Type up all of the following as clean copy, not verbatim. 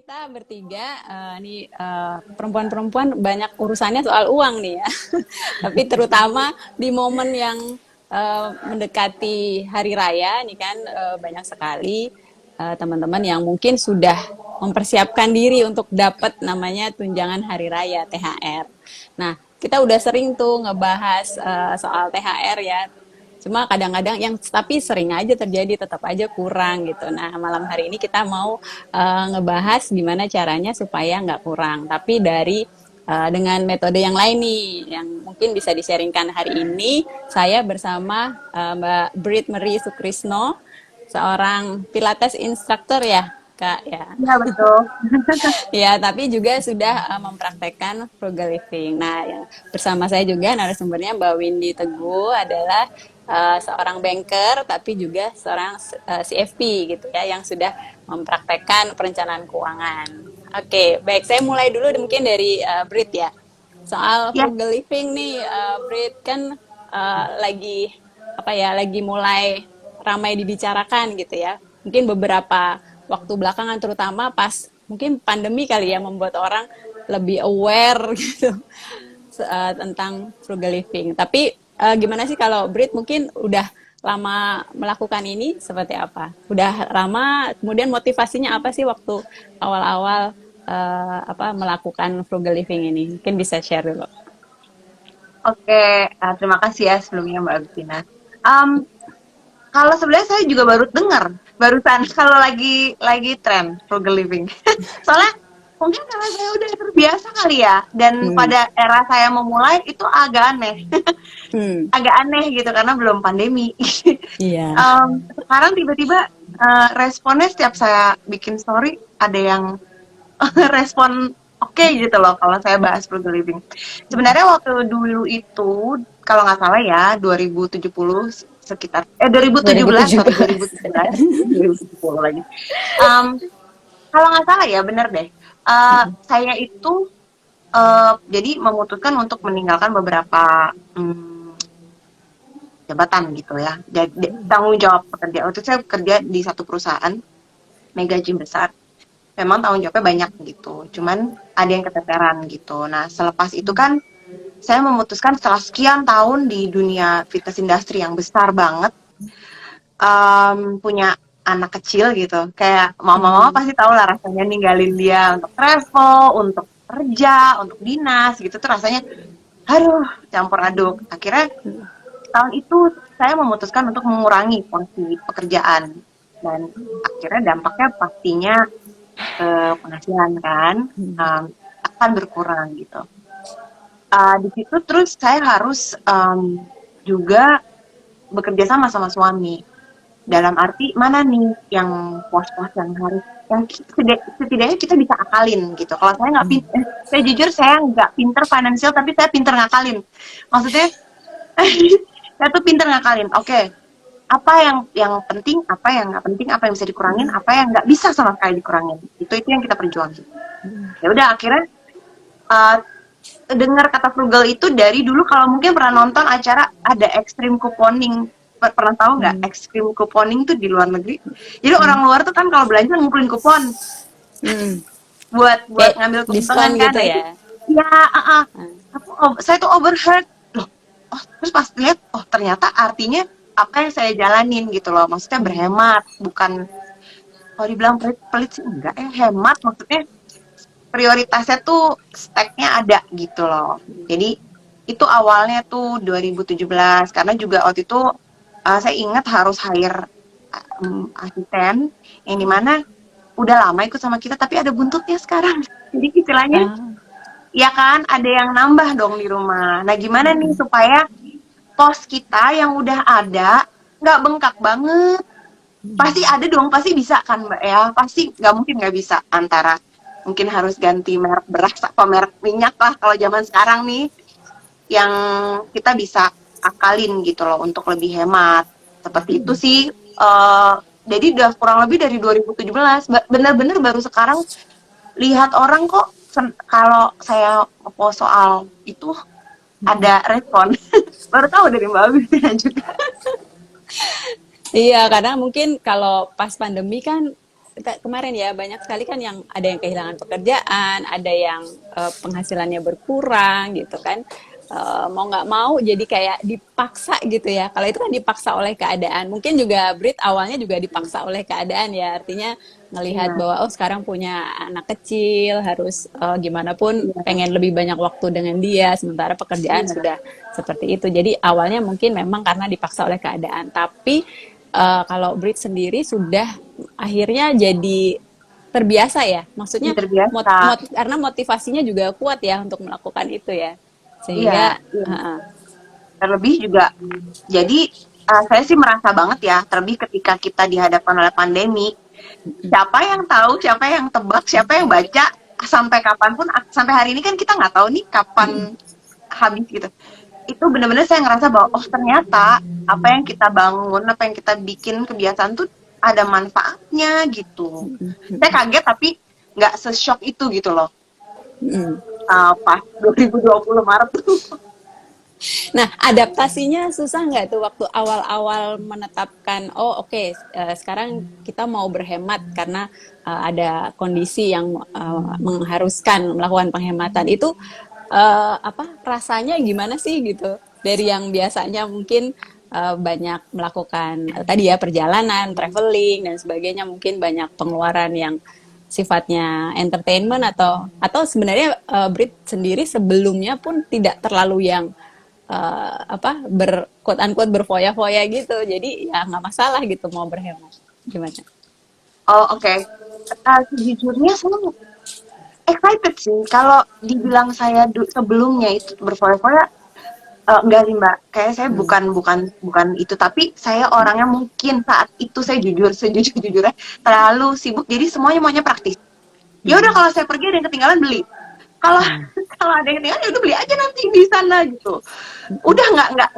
kita bertiga, nih perempuan-perempuan banyak urusannya soal uang nih ya. Tapi terutama di momen yang mendekati hari raya nih kan banyak sekali teman-teman yang mungkin sudah mempersiapkan diri untuk dapat namanya tunjangan hari raya THR. Nah, kita udah sering tuh ngebahas soal THR ya. Cuma kadang-kadang yang tapi sering aja terjadi tetap aja kurang gitu. Nah malam hari ini kita mau ngebahas gimana caranya supaya nggak kurang. Tapi dari dengan metode yang lain nih, yang mungkin bisa di-sharingkan hari ini, saya bersama Mbak Brit Marie Sukrisno, seorang Pilates instructor ya, Kak ya. Iya betul. Ya, tapi juga sudah mempraktekkan frugal living. Nah, yang bersama saya juga narasumbernya Mbak Windy Teguh adalah seorang banker, tapi juga seorang CFP gitu ya, yang sudah mempraktekkan perencanaan keuangan. Oke, baik. Saya mulai dulu mungkin dari Brit ya. Soal Ya, frugal living nih, Brit kan lagi apa ya, lagi mulai ramai dibicarakan gitu ya. Mungkin beberapa waktu belakangan terutama pas mungkin pandemi kali ya membuat orang lebih aware gitu tentang frugal living. Tapi gimana sih kalau Brit mungkin udah lama melakukan ini seperti apa? Udah lama, kemudian motivasinya apa sih waktu awal-awal apa melakukan frugal living ini? Mungkin bisa share dulu. oke. Terima kasih ya sebelumnya Mbak Agustina. Em, Kalau sebenarnya saya juga baru dengar barusan kalau lagi tren frugal living. Soalnya mungkin karena saya udah terbiasa kali ya, dan Hmm. pada era saya memulai itu agak aneh, Hmm. agak aneh gitu karena belum pandemi. Iya. Sekarang tiba-tiba responnya setiap saya bikin story ada yang respon oke gitu loh kalau saya bahas frugal living. Sebenarnya waktu dulu itu kalau nggak salah ya 2070 sekitar 2017, sorry 2017. 2017 2070 lagi. Um, Kalau nggak salah ya bener deh. Saya itu jadi memutuskan untuk meninggalkan beberapa jabatan gitu ya. Jadi tanggung jawab pekerja. Waktu itu saya bekerja di satu perusahaan mega gym besar, memang tanggung jawabnya banyak gitu. Cuman ada yang keteteran gitu. Nah, selepas itu kan saya memutuskan setelah sekian tahun di dunia fitness industry yang besar banget, punya anak kecil gitu. Kayak mama-mama Hmm. pasti tahu lah rasanya ninggalin dia untuk travel, untuk kerja, untuk dinas gitu tuh rasanya aduh campur aduk. Akhirnya tahun itu saya memutuskan untuk mengurangi porsi pekerjaan dan akhirnya dampaknya pastinya ke penghasilan kan, um, akan berkurang gitu. Di situ terus saya harus juga bekerja sama sama suami. Dalam arti mana nih yang pos-pos yang harus yang setidaknya kita bisa akalin gitu. Kalau saya nggak pinter, saya jujur saya nggak pinter finansial tapi saya pinter ngakalin. Maksudnya saya tuh pinter ngakalin. Oke, apa yang penting, apa yang nggak penting, apa yang bisa dikurangin, apa yang nggak bisa sama sekali dikurangin. Itu yang kita perjuangin. Ya udah akhirnya uh, dengar kata frugal itu dari dulu. Kalau mungkin pernah nonton acara ada extreme couponing, pernah tahu nggak Hmm. extreme couponing tuh di luar negeri. Jadi orang luar tuh kan kalau belanja ngumpulin kupon Hmm. buat Kayak ngambil diskon keuntungan kan. gitu Nah itu ya. ya saya tuh overheard loh. Oh, terus pas lihat oh ternyata artinya apa yang saya jalanin gitu loh, maksudnya berhemat, bukan kalau dibilang pelit-pelit sih enggak ya, hemat maksudnya prioritasnya tuh stacknya ada gitu loh. Jadi itu awalnya tuh 2017 karena juga waktu itu saya ingat harus hire asisten yang dimana udah lama ikut sama kita tapi ada buntutnya sekarang. Jadi istilahnya Ah. ya kan ada yang nambah dong di rumah. Nah gimana nih supaya pos kita yang udah ada nggak bengkak banget. Pasti ada dong, pasti bisa kan Mbak ya. Pasti nggak mungkin nggak bisa, antara mungkin harus ganti merek beras atau merek minyak lah kalau zaman sekarang nih, yang kita bisa akalin gitu loh untuk lebih hemat. Seperti itu sih. Jadi udah kurang lebih dari 2017, bener-bener baru sekarang lihat orang kok kalau saya ngepost soal itu ada respon. Baru tahu dari Mbak Agustina juga. Iya, karena mungkin kalau pas pandemi kan kita kemarin ya banyak sekali kan yang ada yang kehilangan pekerjaan, ada yang penghasilannya berkurang gitu kan. Mau nggak mau jadi kayak dipaksa gitu ya. Kalau itu kan dipaksa oleh keadaan. Mungkin juga Brit awalnya juga dipaksa oleh keadaan ya. Artinya ngelihat Iya, bahwa oh sekarang punya anak kecil harus gimana pun iya, pengen lebih banyak waktu dengan dia sementara pekerjaan iya, sudah seperti itu. Jadi awalnya mungkin memang karena dipaksa oleh keadaan. Tapi kalau Brit sendiri sudah akhirnya jadi terbiasa ya. jadi Maksudnya terbiasa. karena motivasinya juga kuat ya untuk melakukan itu ya. Iya, Sehingga iya. uh, Terlebih juga, jadi saya sih merasa banget ya, terlebih ketika kita dihadapkan oleh pandemi, siapa yang tahu, siapa yang tebak, siapa yang baca, sampai kapanpun, sampai hari ini kan kita nggak tahu nih kapan habis gitu. Itu bener-bener saya ngerasa bahwa, oh ternyata apa yang kita bangun, apa yang kita bikin kebiasaan tuh ada manfaatnya gitu. Saya kaget tapi nggak se-shock itu gitu loh. Pas 2020 Maret tuh. Nah, adaptasinya susah nggak tuh waktu awal-awal menetapkan, oh oke, sekarang kita mau berhemat karena ada kondisi yang mengharuskan melakukan penghematan itu apa rasanya gimana sih gitu? Dari yang biasanya mungkin banyak melakukan tadi ya perjalanan, traveling dan sebagainya, mungkin banyak pengeluaran yang sifatnya entertainment atau sebenarnya Brit sendiri sebelumnya pun tidak terlalu yang apa quote unquote berfoya-foya gitu jadi ya nggak masalah gitu mau berhemat gimana. Oh oke. Sejujurnya saya excited sih. Kalau dibilang saya sebelumnya itu berfoya-foya, enggak sih Mbak. Kayak saya Hmm. bukan itu. Tapi saya orangnya mungkin saat itu saya jujur, sejujur-jujurnya terlalu sibuk. Jadi semuanya maunya praktis. Ya udah Hmm. kalau saya pergi ada yang ketinggalan beli. Kalau Hmm. kalau ada yang ketinggalan ya udah beli aja nanti di sana gitu. Udah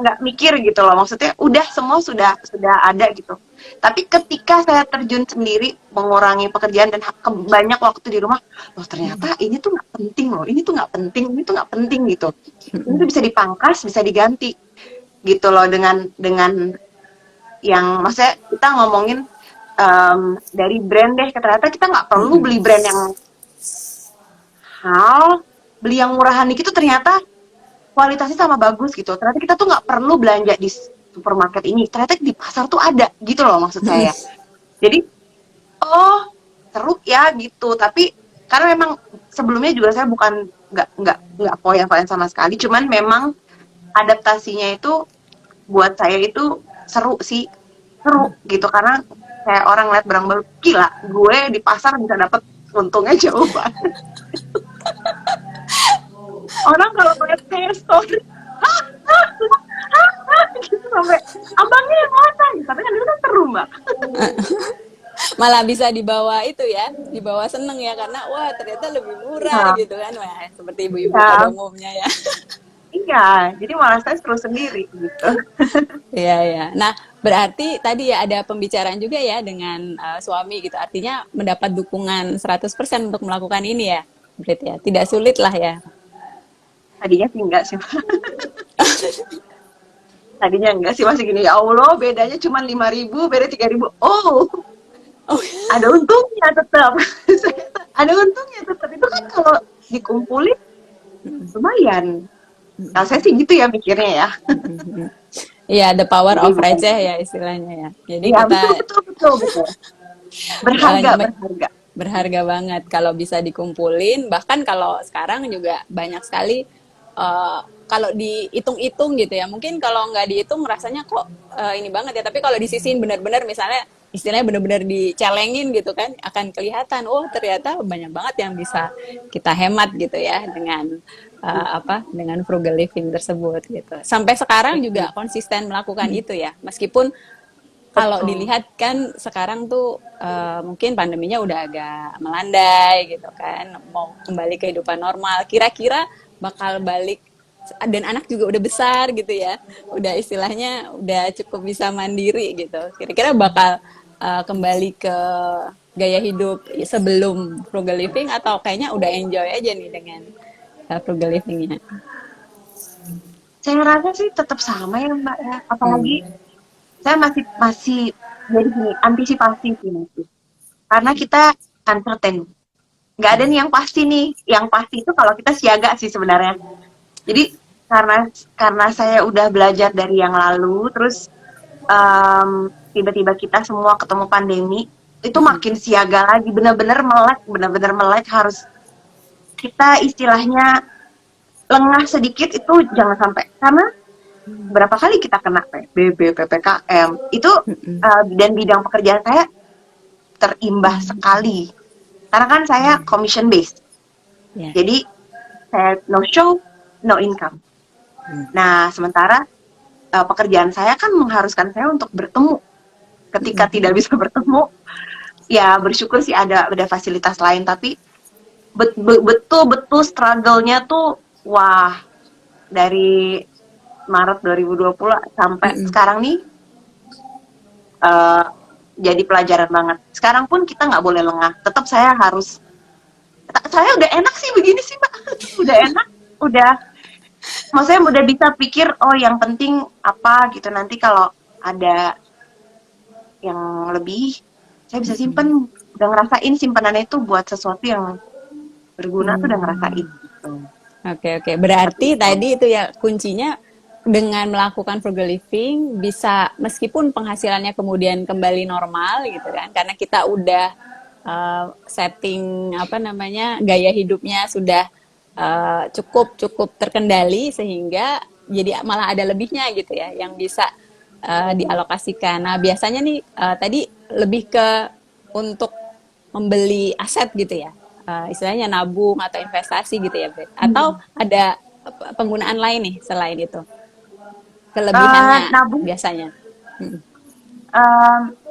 nggak mikir gitu loh, maksudnya udah semua sudah ada gitu. Tapi ketika saya terjun sendiri mengurangi pekerjaan dan banyak waktu di rumah, loh ternyata ini tuh nggak penting loh, ini tuh nggak penting, ini tuh nggak penting gitu. Ini tuh bisa dipangkas, bisa diganti gitu loh dengan yang maksudnya kita ngomongin dari brand deh, ternyata kita nggak perlu beli brand yang mahal, beli yang murahan dikit tuh ternyata kualitasnya sama bagus gitu. Ternyata kita tuh nggak perlu belanja di supermarket ini. Ternyata di pasar tuh ada gitu loh maksud saya. Jadi, oh seru ya gitu. Tapi karena memang sebelumnya juga saya bukan nggak poya-poyan sama sekali. Cuman memang adaptasinya itu buat saya itu seru sih, seru gitu karena kayak orang lihat barang baru, gila, gue di pasar bisa dapet untungnya jauh banget. Orang kalau ngeliat kayak story, gitu sampai abangnya yang mana gitu. Tapi kan itu kan seru mbak. Malah bisa dibawa itu ya dibawa seneng ya karena wah ternyata lebih murah Iya, gitu kan wah seperti ibu-ibu pada iya, umumnya ya. iya. Jadi malah saya seru sendiri gitu. Iya ya. Nah, berarti tadi ya ada pembicaraan juga ya dengan suami gitu. Artinya mendapat dukungan 100% untuk melakukan ini ya. Berarti ya. Tidak sulit lah ya. Tadinya sih enggak sih. Tadinya enggak sih masih gini. Ya Allah, bedanya cuma 5.000, beda 3.000. Oh, Oh, ada untungnya tetap. Ada untungnya tetap. Itu kan kalau dikumpulin lumayan. Nah, saya sih gitu ya mikirnya ya. iya, the power Jadi of bukan. receh ya istilahnya ya. Jadi Iya, kita betul betul betul betul. Berharga, berharga. berharga banget kalau bisa dikumpulin. Bahkan kalau sekarang juga banyak sekali kalau dihitung-hitung gitu ya. Mungkin kalau nggak dihitung rasanya kok ini banget ya. Tapi kalau disisihin benar-benar misalnya istilahnya benar-benar dicelengin gitu kan akan kelihatan oh ternyata banyak banget yang bisa kita hemat gitu ya dengan apa dengan frugal living tersebut gitu. Sampai sekarang juga konsisten melakukan itu ya. Meskipun kalau Betul. dilihat kan sekarang tuh mungkin pandeminya udah agak melandai gitu kan, mau kembali kehidupan normal. Kira-kira bakal balik dan anak juga udah besar gitu ya, udah istilahnya udah cukup bisa mandiri gitu. Kira-kira bakal kembali ke gaya hidup sebelum frugal living atau kayaknya udah enjoy aja nih dengan frugal livingnya. Saya rasa sih tetap sama ya Mbak ya. Apalagi Hmm. saya masih masih jadi gini, antisipasi sih masih. karena kita uncertain. Nggak ada nih yang pasti nih. Yang pasti itu kalau kita siaga sih sebenarnya. Jadi karena saya udah belajar dari yang lalu, terus tiba-tiba kita semua ketemu pandemi, itu makin siaga lagi, bener-bener melek harus kita istilahnya lengah sedikit itu jangan sampai, karena berapa kali kita kena PSBB, PPKM, itu dan bidang pekerjaan saya terimbas sekali. Karena kan saya commission based, Ya. jadi saya no show, no income. Nah, sementara pekerjaan saya kan mengharuskan saya untuk bertemu. Ketika tidak bisa bertemu, ya bersyukur sih ada fasilitas lain, tapi betul-betul struggle-nya tuh wah, dari Maret 2020 sampai sekarang nih uh, jadi pelajaran banget. Sekarang pun kita nggak boleh lengah. Tetap saya udah enak sih begini sih, Mbak. Udah enak, maksudnya udah bisa pikir, oh yang penting apa gitu, nanti kalau ada yang lebih saya bisa simpen, udah ngerasain simpenannya itu buat sesuatu yang berguna tuh udah ngerasain gitu. Oke. Berarti tadi itu ya kuncinya dengan melakukan frugal living bisa meskipun penghasilannya kemudian kembali normal gitu kan karena kita udah setting apa namanya gaya hidupnya sudah cukup terkendali sehingga jadi malah ada lebihnya gitu ya yang bisa dialokasikan. Nah, biasanya nih tadi lebih ke untuk membeli aset gitu ya. Istilahnya nabung atau investasi gitu ya, Brit. Atau ada penggunaan lain nih selain itu. Kelebihannya Nabung, biasanya.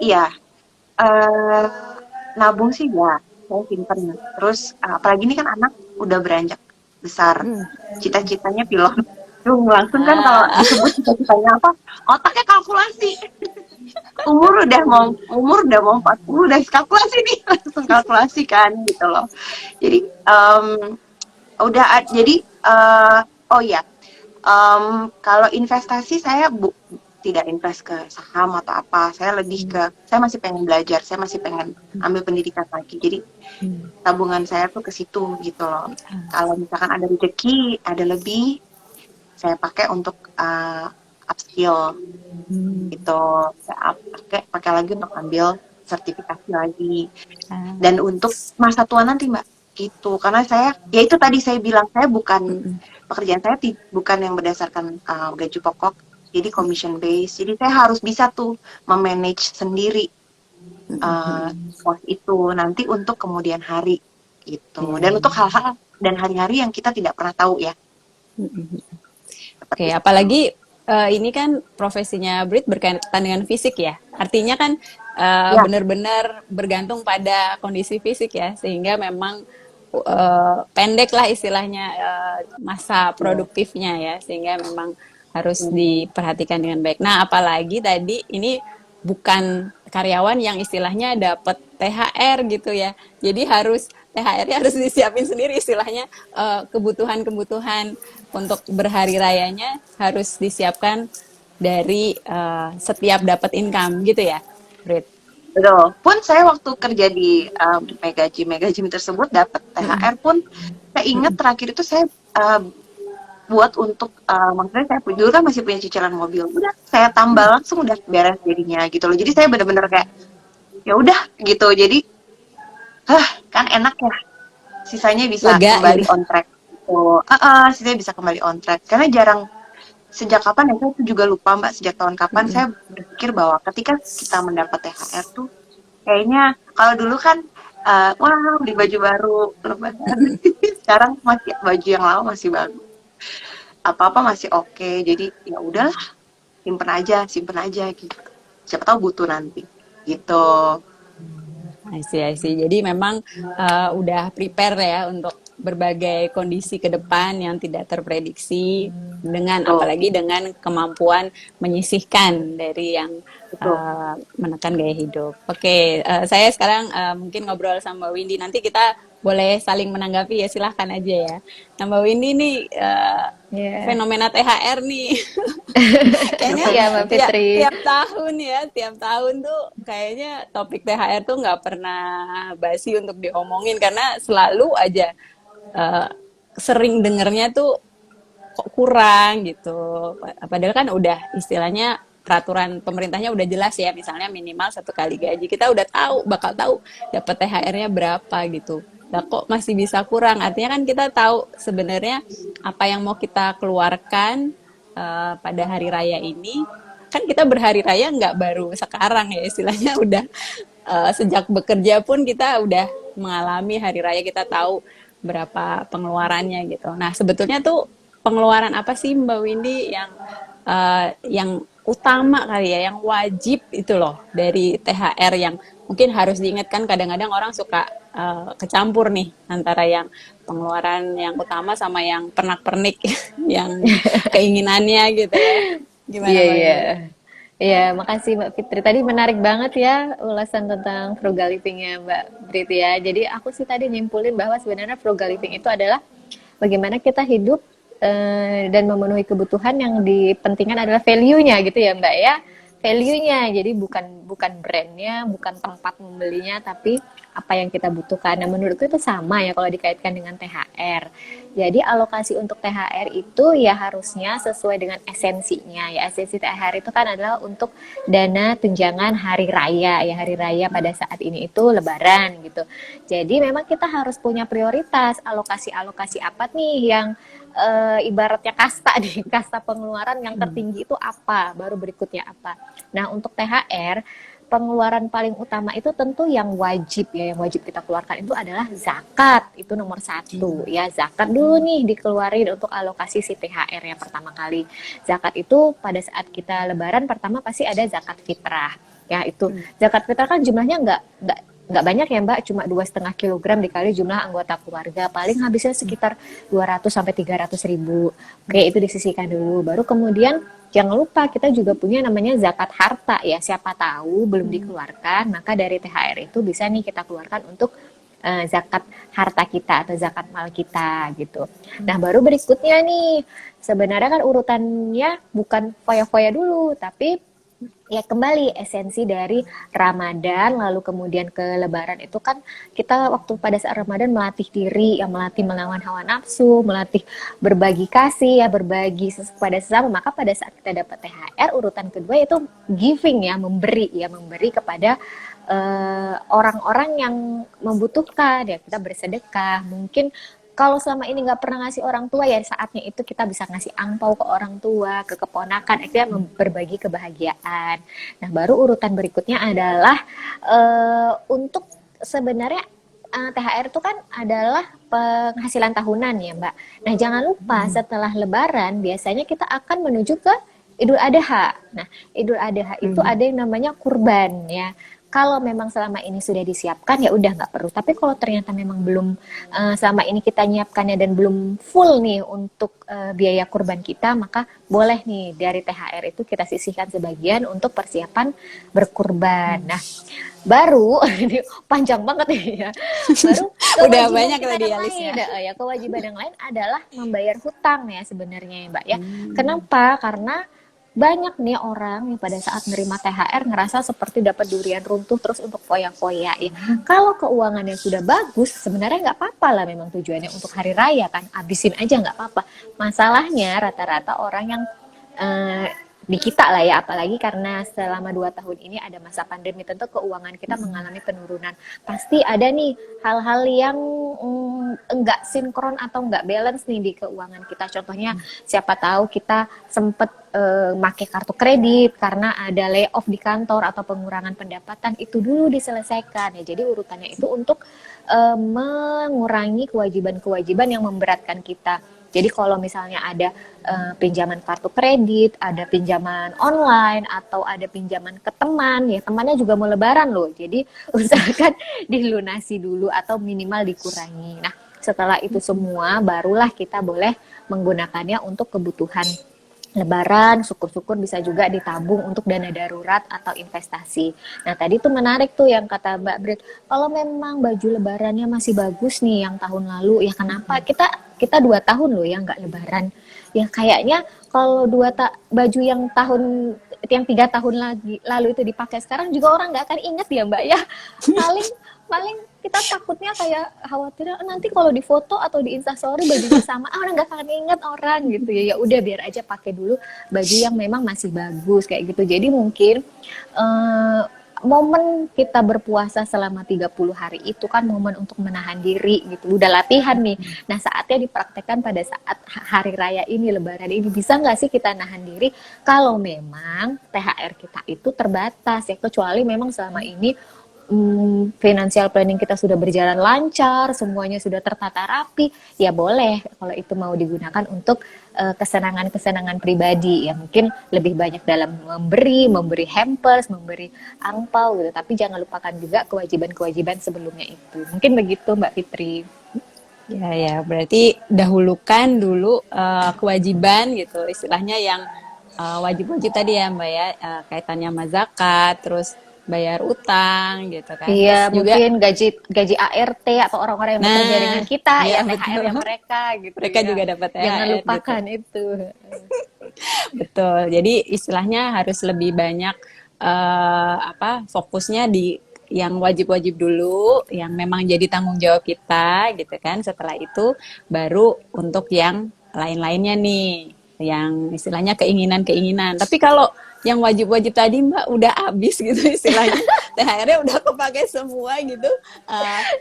iya, uh, nabung sih ya, saya simpen. Terus apalagi ini kan anak udah beranjak besar, cita-citanya pilot. Langsung kan kalau Ah, disebut cita-citanya apa, otaknya kalkulasi. Umur udah mau 40 udah kalkulasi nih, langsung kalkulasi kan gitu loh. Jadi jadi oh ya, kalau investasi saya tidak invest ke saham atau apa, saya lebih ke, saya masih pengen belajar, saya masih pengen ambil pendidikan lagi, jadi tabungan saya tuh ke situ gitu loh. Kalau misalkan ada rezeki, ada lebih, saya pakai untuk upskill gitu, saya pakai lagi untuk ambil sertifikasi lagi, dan untuk masa tua nanti Mbak gitu, karena saya ya itu tadi saya bilang, saya bukan, pekerjaan saya bukan yang berdasarkan gaji pokok, jadi commission base, jadi saya harus bisa tuh memanage sendiri pos itu nanti untuk kemudian hari gitu, dan untuk hal-hal dan hari-hari yang kita tidak pernah tahu ya. Oke, Seperti itu. apalagi ini kan profesinya Brit berkaitan dengan fisik ya. Artinya kan Ya, benar-benar bergantung pada kondisi fisik ya, sehingga memang pendek lah istilahnya masa produktifnya ya, sehingga memang harus diperhatikan dengan baik. Nah, apalagi tadi ini bukan karyawan yang istilahnya dapat THR gitu ya. Jadi harus THR-nya harus disiapin sendiri istilahnya kebutuhan-kebutuhan untuk berhari rayanya harus disiapkan dari setiap dapat income gitu ya, Brit. betul. Pun saya waktu kerja di Mega Gym tersebut dapat THR pun, saya ingat terakhir itu saya buat untuk maksudnya saya dulu kan masih punya cicilan mobil, udah saya tambal langsung udah beres jadinya gitu loh. Jadi saya benar-benar kayak ya udah gitu. Jadi kan enak ya. Sisanya bisa Lega kembali gitu. on track. Gitu. Sisanya bisa kembali on track. Karena jarang, sejak kapan ya, saya tuh juga lupa Mbak, sejak tahun kapan saya berpikir bahwa ketika kita mendapat THR tuh kayaknya kalau dulu kan wah beli baju baru lebaran. Sekarang masih baju yang lama masih bagus. Apa-apa masih oke. Jadi ya udahlah, simpen aja gitu. Siapa tahu butuh nanti. Gitu. I see. Jadi memang udah prepare ya untuk berbagai kondisi ke depan yang tidak terprediksi dengan Betul. apalagi dengan kemampuan menyisihkan dari yang Betul. menekan gaya hidup. Oke, saya sekarang mungkin ngobrol sama Mbak Windy. Nanti kita boleh saling menanggapi ya, silahkan aja ya. Nah, Mbak Windy nih Ya. fenomena THR nih Kayaknya Iya Mbak Fitri. tiap tahun ya, tiap tahun tuh kayaknya topik THR tuh nggak pernah basi untuk diomongin karena selalu aja eh, sering dengernya tuh kok kurang gitu. Padahal kan udah istilahnya peraturan pemerintahnya udah jelas ya, misalnya minimal 1 kali gaji. Kita udah tahu, bakal tahu dapat THR-nya berapa gitu. Nah, kok masih bisa kurang? Artinya kan kita tahu sebenarnya apa yang mau kita keluarkan pada hari raya ini. Kan kita berhari raya nggak baru sekarang ya, istilahnya udah sejak bekerja pun kita udah mengalami hari raya, kita tahu berapa pengeluarannya gitu. Nah, sebetulnya tuh pengeluaran apa sih Mbak Windy yang utama kali ya, yang wajib itu loh dari THR yang mungkin harus diingatkan. Kadang-kadang orang suka kecampur nih antara yang pengeluaran yang utama sama yang pernak-pernik yang keinginannya gitu ya. Gimana Iya, Mbak iya. Windy? Iya, makasih Mbak Fitri. Tadi menarik banget ya ulasan tentang frugal living-nya Mbak Brit ya. Jadi aku sih tadi nyimpulin bahwa sebenarnya frugal living itu adalah bagaimana kita hidup dan memenuhi kebutuhan yang dipentingkan adalah value-nya gitu ya Mbak ya. Value-nya. Jadi bukan bukan brandnya, bukan tempat membelinya, tapi apa yang kita butuhkan. Nah, menurutku itu sama ya kalau dikaitkan dengan THR. Jadi alokasi untuk THR itu ya harusnya sesuai dengan esensinya. Ya esensi THR itu kan adalah untuk dana tunjangan hari raya. Ya hari raya pada saat ini itu Lebaran gitu. Jadi memang kita harus punya prioritas alokasi-alokasi apa nih yang ibaratnya kasta nih, kasta pengeluaran yang tertinggi itu apa, baru berikutnya apa. Nah, untuk THR pengeluaran paling utama itu tentu yang wajib ya, yang wajib kita keluarkan itu adalah zakat. Itu nomor satu ya, zakat dulu nih dikeluarin untuk alokasi si THR yang pertama kali. Zakat itu pada saat kita lebaran pertama pasti ada zakat fitrah ya. Itu zakat fitrah kan jumlahnya nggak banyak ya Mbak, cuma 2,5 kilogram dikali jumlah anggota keluarga, paling habisnya sekitar 200 sampai 300 ribu. Oke, itu disisihkan dulu. Baru kemudian jangan lupa kita juga punya namanya zakat harta ya, siapa tahu belum dikeluarkan, maka dari THR itu bisa nih kita keluarkan untuk zakat harta kita atau zakat mal kita gitu. Nah, baru berikutnya nih, sebenarnya kan urutannya bukan foya-foya dulu, tapi ya kembali esensi dari Ramadan lalu kemudian ke Lebaran itu kan kita waktu pada saat Ramadan melatih diri, ya melatih melawan hawa nafsu, melatih berbagi kasih ya, berbagi kepada sesama. Maka pada saat kita dapat THR urutan kedua itu giving ya, memberi kepada orang-orang yang membutuhkan ya, kita bersedekah. Mungkin kalau selama ini nggak pernah ngasih orang tua ya saatnya itu kita bisa ngasih angpau ke orang tua, ke keponakan, akhirnya berbagi kebahagiaan. Nah, baru urutan berikutnya adalah untuk sebenarnya THR itu kan adalah penghasilan tahunan ya Mbak. Nah, jangan lupa setelah Lebaran biasanya kita akan menuju ke Idul Adha. Nah, Idul Adha itu ada yang namanya kurban ya. Kalau memang selama ini sudah disiapkan ya udah nggak perlu. Tapi kalau ternyata memang belum selama ini kita nyiapkannya dan belum full nih untuk biaya kurban kita, maka boleh nih dari THR itu kita sisihkan sebagian untuk persiapan berkurban. Nah, baru ini panjang banget nih ya. Baru Udah kewajiban banyak kita tadi yang ya lain, listnya. ya kewajiban yang lain adalah membayar hutang ya sebenarnya ya Mbak ya. Kenapa? Karena banyak nih orang yang pada saat nerima THR ngerasa seperti dapat durian runtuh terus untuk foya-foya ya. Kalau keuangannya sudah bagus, sebenarnya nggak apa-apa lah, memang tujuannya untuk hari raya kan, abisin aja nggak apa-apa. Masalahnya rata-rata orang yang eh, di kita lah ya, apalagi karena selama 2 tahun ini ada masa pandemi, tentu keuangan kita mengalami penurunan. Pasti ada nih hal-hal yang enggak sinkron atau enggak balance nih di keuangan kita. Contohnya siapa tahu kita sempet make kartu kredit karena ada layoff di kantor atau pengurangan pendapatan, itu dulu diselesaikan ya. Jadi urutannya itu untuk mengurangi kewajiban-kewajiban yang memberatkan kita. Jadi kalau misalnya ada pinjaman kartu kredit, ada pinjaman online, atau ada pinjaman ke teman, ya temannya juga mau lebaran loh. Jadi usahakan dilunasi dulu atau minimal dikurangi. Nah, setelah itu semua barulah kita boleh menggunakannya untuk kebutuhan Lebaran, syukur-syukur bisa juga ditabung untuk dana darurat atau investasi. Nah, tadi tuh menarik tuh yang kata Mbak Brit, kalau memang baju Lebarannya masih bagus nih yang tahun lalu, ya kenapa kita kita 2 tahun loh ya nggak lebaran. Ya kayaknya kalau baju yang 3 tahun lagi lalu itu dipakai sekarang juga orang nggak akan inget ya Mbak ya. Paling paling kita takutnya kayak khawatir nanti kalau di foto atau di instastory bajunya sama, orang nggak akan inget orang gitu ya. Ya udah biar aja pakai dulu baju yang memang masih bagus kayak gitu. Jadi mungkin eh, momen kita berpuasa selama 30 hari itu kan momen untuk menahan diri gitu. Udah latihan nih. Nah, saatnya dipraktekkan pada saat hari raya ini, lebaran ini. Bisa nggak sih kita nahan diri kalau memang THR kita itu terbatas ya. Kecuali memang selama ini financial planning kita sudah berjalan lancar, semuanya sudah tertata rapi, ya boleh kalau itu mau digunakan untuk kesenangan-kesenangan pribadi ya, mungkin lebih banyak dalam memberi hampers, memberi angpau gitu, tapi jangan lupakan juga kewajiban-kewajiban sebelumnya itu. Mungkin begitu Mbak Fitri. Ya, ya, berarti dahulukan dulu kewajiban gitu, istilahnya yang wajib-wajib tadi ya Mbak ya, kaitannya sama zakat, terus bayar utang gitu kan, terus Iya, juga, mungkin gaji gaji ART atau orang-orang yang bekerja nah, dengan kita ya ya, betul, THR yang mereka gitu mereka ya. juga dapat Jangan THR gitu, lupakan itu. betul. Jadi istilahnya harus lebih banyak fokusnya di yang wajib-wajib dulu, yang memang jadi tanggung jawab kita gitu kan. Setelah itu baru untuk yang lain-lainnya nih, yang istilahnya keinginan-keinginan. Tapi kalau yang wajib-wajib tadi Mbak udah habis gitu istilahnya, THR-nya udah kepakai semua gitu.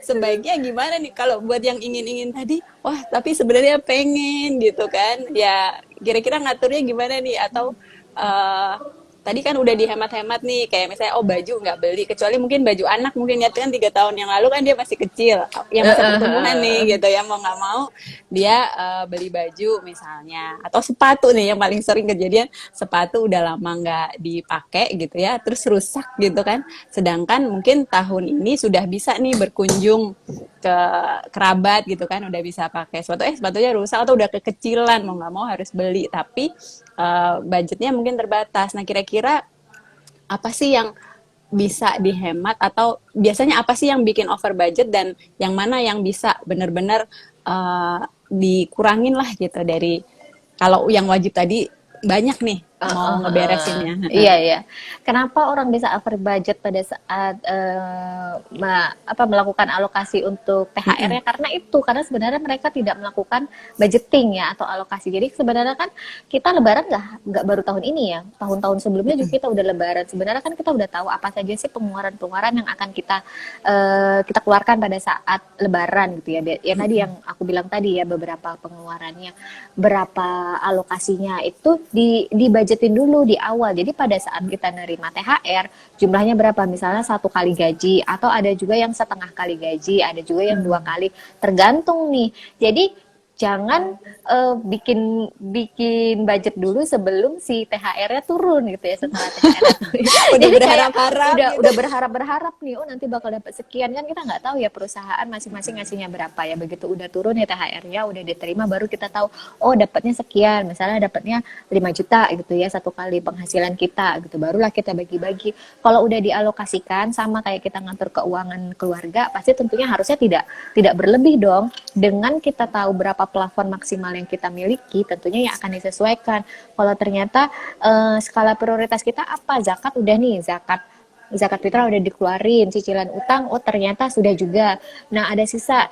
Sebaiknya gimana nih kalau buat yang ingin-ingin tadi? Wah, tapi sebenarnya pengen gitu kan. Ya, kira-kira ngaturnya gimana nih? Atau eh, tadi kan udah dihemat-hemat nih, kayak misalnya oh baju nggak beli, kecuali mungkin baju anak, mungkin ya kan 3 tahun yang lalu kan dia masih kecil, ya masa pertumbuhan nih gitu ya, mau nggak mau dia beli baju misalnya, atau sepatu nih yang paling sering kejadian, sepatu udah lama nggak dipakai gitu ya, terus rusak gitu kan, sedangkan mungkin tahun ini sudah bisa nih berkunjung ke kerabat gitu kan, udah bisa pakai sepatu, sepatunya rusak atau udah kekecilan, mau nggak mau harus beli, tapi budgetnya mungkin terbatas. Nah, kira-kira apa sih yang bisa dihemat, atau biasanya apa sih yang bikin over budget, dan yang mana yang bisa benar-benar dikurangin lah gitu dari, kalau yang wajib tadi banyak nih mau ngeberesinnya. Iya ya. Kenapa orang bisa over budget pada saat melakukan alokasi untuk THR-nya? Karena sebenarnya mereka tidak melakukan budgeting ya atau alokasi. Jadi sebenarnya kan kita Lebaran nggak baru tahun ini ya. Tahun-tahun sebelumnya juga kita udah Lebaran. Sebenarnya kan kita udah tahu apa saja sih pengeluaran-pengeluaran yang akan kita keluarkan pada saat Lebaran gitu ya. Yang tadi yang aku bilang tadi ya, beberapa pengeluarannya, berapa alokasinya itu di budgetin dulu di awal. Jadi pada saat kita nerima THR, jumlahnya berapa? Misalnya 1 kali gaji, atau ada juga yang setengah kali gaji, ada juga yang 2 kali, tergantung nih. Jadi jangan bikin budget dulu sebelum si THR-nya turun gitu ya, setelah THR turun. Udah Jadi kayak berharap-harap gitu. udah berharap nih, oh nanti bakal dapat sekian, kan kita nggak tahu ya perusahaan masing-masing ngasihnya berapa ya. Begitu udah turun ya THR-nya, udah diterima, baru kita tahu oh dapatnya sekian, misalnya dapatnya 5 juta gitu ya, 1 kali penghasilan kita gitu, barulah kita bagi-bagi. Kalau udah dialokasikan sama kayak kita ngatur keuangan keluarga, pasti tentunya harusnya tidak berlebih dong. Dengan kita tahu berapa plafon maksimal yang kita miliki, tentunya yang akan disesuaikan. Kalau ternyata skala prioritas kita apa, zakat udah nih, zakat fitrah udah dikeluarin, cicilan utang oh ternyata sudah juga. Nah, ada sisa,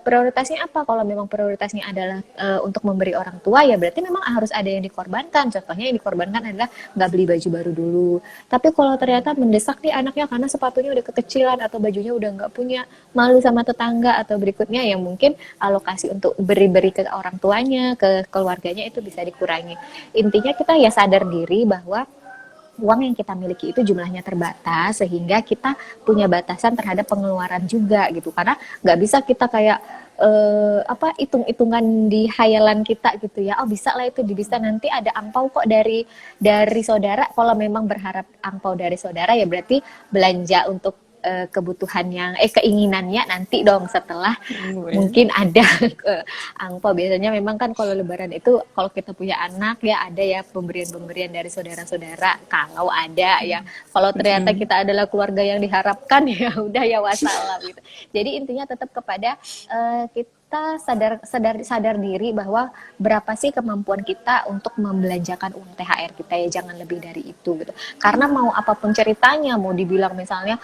prioritasnya apa? Kalau memang prioritasnya adalah untuk memberi orang tua, ya berarti memang harus ada yang dikorbankan. Contohnya yang dikorbankan adalah nggak beli baju baru dulu. Tapi kalau ternyata mendesak nih anaknya karena sepatunya udah kekecilan atau bajunya udah nggak punya, malu sama tetangga atau berikutnya, yang mungkin alokasi untuk beri-beri ke orang tuanya, ke keluarganya itu bisa dikurangi. Intinya kita ya sadar diri bahwa uang yang kita miliki itu jumlahnya terbatas, sehingga kita punya batasan terhadap pengeluaran juga gitu. Karena nggak bisa kita kayak hitung-hitungan di hayalan kita gitu ya. Oh bisa lah itu, bisa nanti ada angpau kok dari saudara. Kalau memang berharap angpau dari saudara, ya berarti belanja untuk kebutuhannya, keinginannya nanti dong setelah mungkin ada angpau. Biasanya memang kan kalau Lebaran itu, kalau kita punya anak ya ada ya pemberian-pemberian dari saudara-saudara, kalau ada ya. Kalau ternyata kita adalah keluarga yang diharapkan, ya udah ya wassalam gitu. Jadi intinya tetap kepada kita kita sadar diri bahwa berapa sih kemampuan kita untuk membelanjakan uang THR kita ya, jangan lebih dari itu gitu. Karena mau apapun ceritanya, mau dibilang misalnya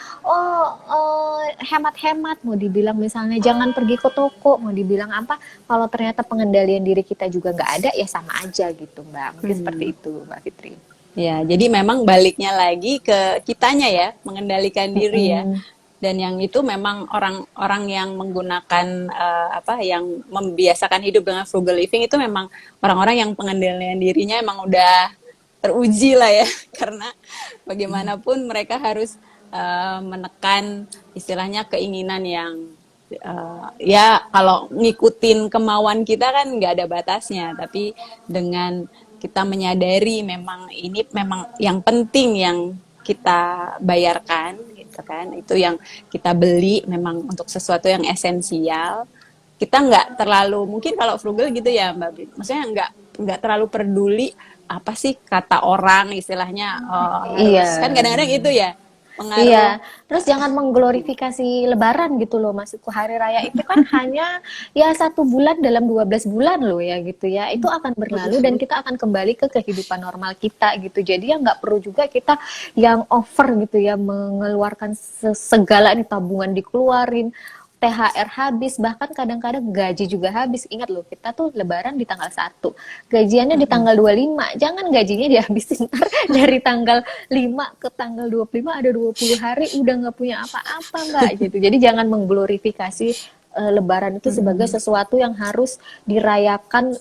hemat-hemat, mau dibilang misalnya jangan pergi ke toko, mau dibilang apa, kalau ternyata pengendalian diri kita juga nggak ada ya sama aja gitu Mbak. Mungkin seperti itu Mbak Fitri. Ya, jadi memang baliknya lagi ke kitanya ya, mengendalikan diri ya. Mm-mm. Dan yang itu memang orang-orang yang menggunakan yang membiasakan hidup dengan frugal living itu memang orang-orang yang pengendalian dirinya emang udah teruji lah ya. Karena bagaimanapun mereka harus menekan istilahnya keinginan yang ya kalau ngikutin kemauan kita kan nggak ada batasnya, tapi dengan kita menyadari memang ini memang yang penting yang kita bayarkan gitu kan, itu yang kita beli memang untuk sesuatu yang esensial, kita nggak terlalu mungkin kalau frugal gitu ya Mbak Brit, maksudnya nggak terlalu peduli apa sih kata orang istilahnya, Iya. harus kan kadang-kadang itu ya pengaruh. Iya, terus jangan mengglorifikasi Lebaran gitu loh, maksudku hari raya itu kan hanya ya 1 bulan dalam 12 bulan loh ya gitu ya, itu akan berlalu dan kita akan kembali ke kehidupan normal kita gitu, jadi ya nggak perlu juga kita yang over gitu ya, mengeluarkan segala nih, tabungan dikeluarin, THR habis, bahkan kadang-kadang gaji juga habis. Ingat loh, kita tuh Lebaran di tanggal 1, gajiannya di tanggal 25. Jangan gajinya dihabisin ntar dari tanggal 5 ke tanggal 25 ada 20 hari udah nggak punya apa-apa Mbak gitu. Jadi jangan mengglorifikasi Lebaran itu sebagai sesuatu yang harus dirayakan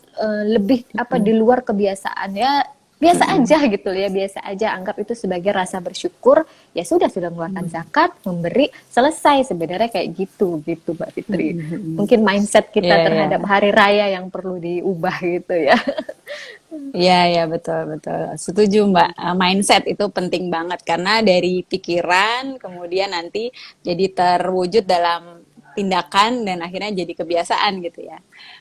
lebih apa di luar kebiasaan ya. Biasa aja gitu ya, biasa aja, anggap itu sebagai rasa bersyukur, ya sudah mengeluarkan zakat, memberi, selesai sebenarnya kayak gitu Mbak Fitri. Mungkin mindset kita Iya, iya. terhadap hari raya yang perlu diubah gitu ya. Iya, ya betul, betul. Setuju, Mbak. Mindset itu penting banget karena dari pikiran kemudian nanti jadi terwujud dalam tindakan dan akhirnya jadi kebiasaan gitu ya.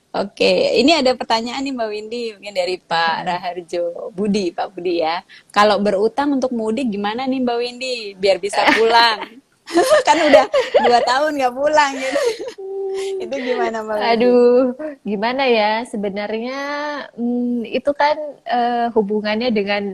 Oke, ini ada pertanyaan nih Mbak Windy, mungkin dari Pak Raharjo Budi, Pak Budi ya. Kalau berutang untuk mudik gimana nih Mbak Windy biar bisa pulang? Kan udah 2 tahun nggak pulang gitu. Itu gimana Mbak Windy? Aduh, gimana ya? Sebenarnya itu kan hubungannya dengan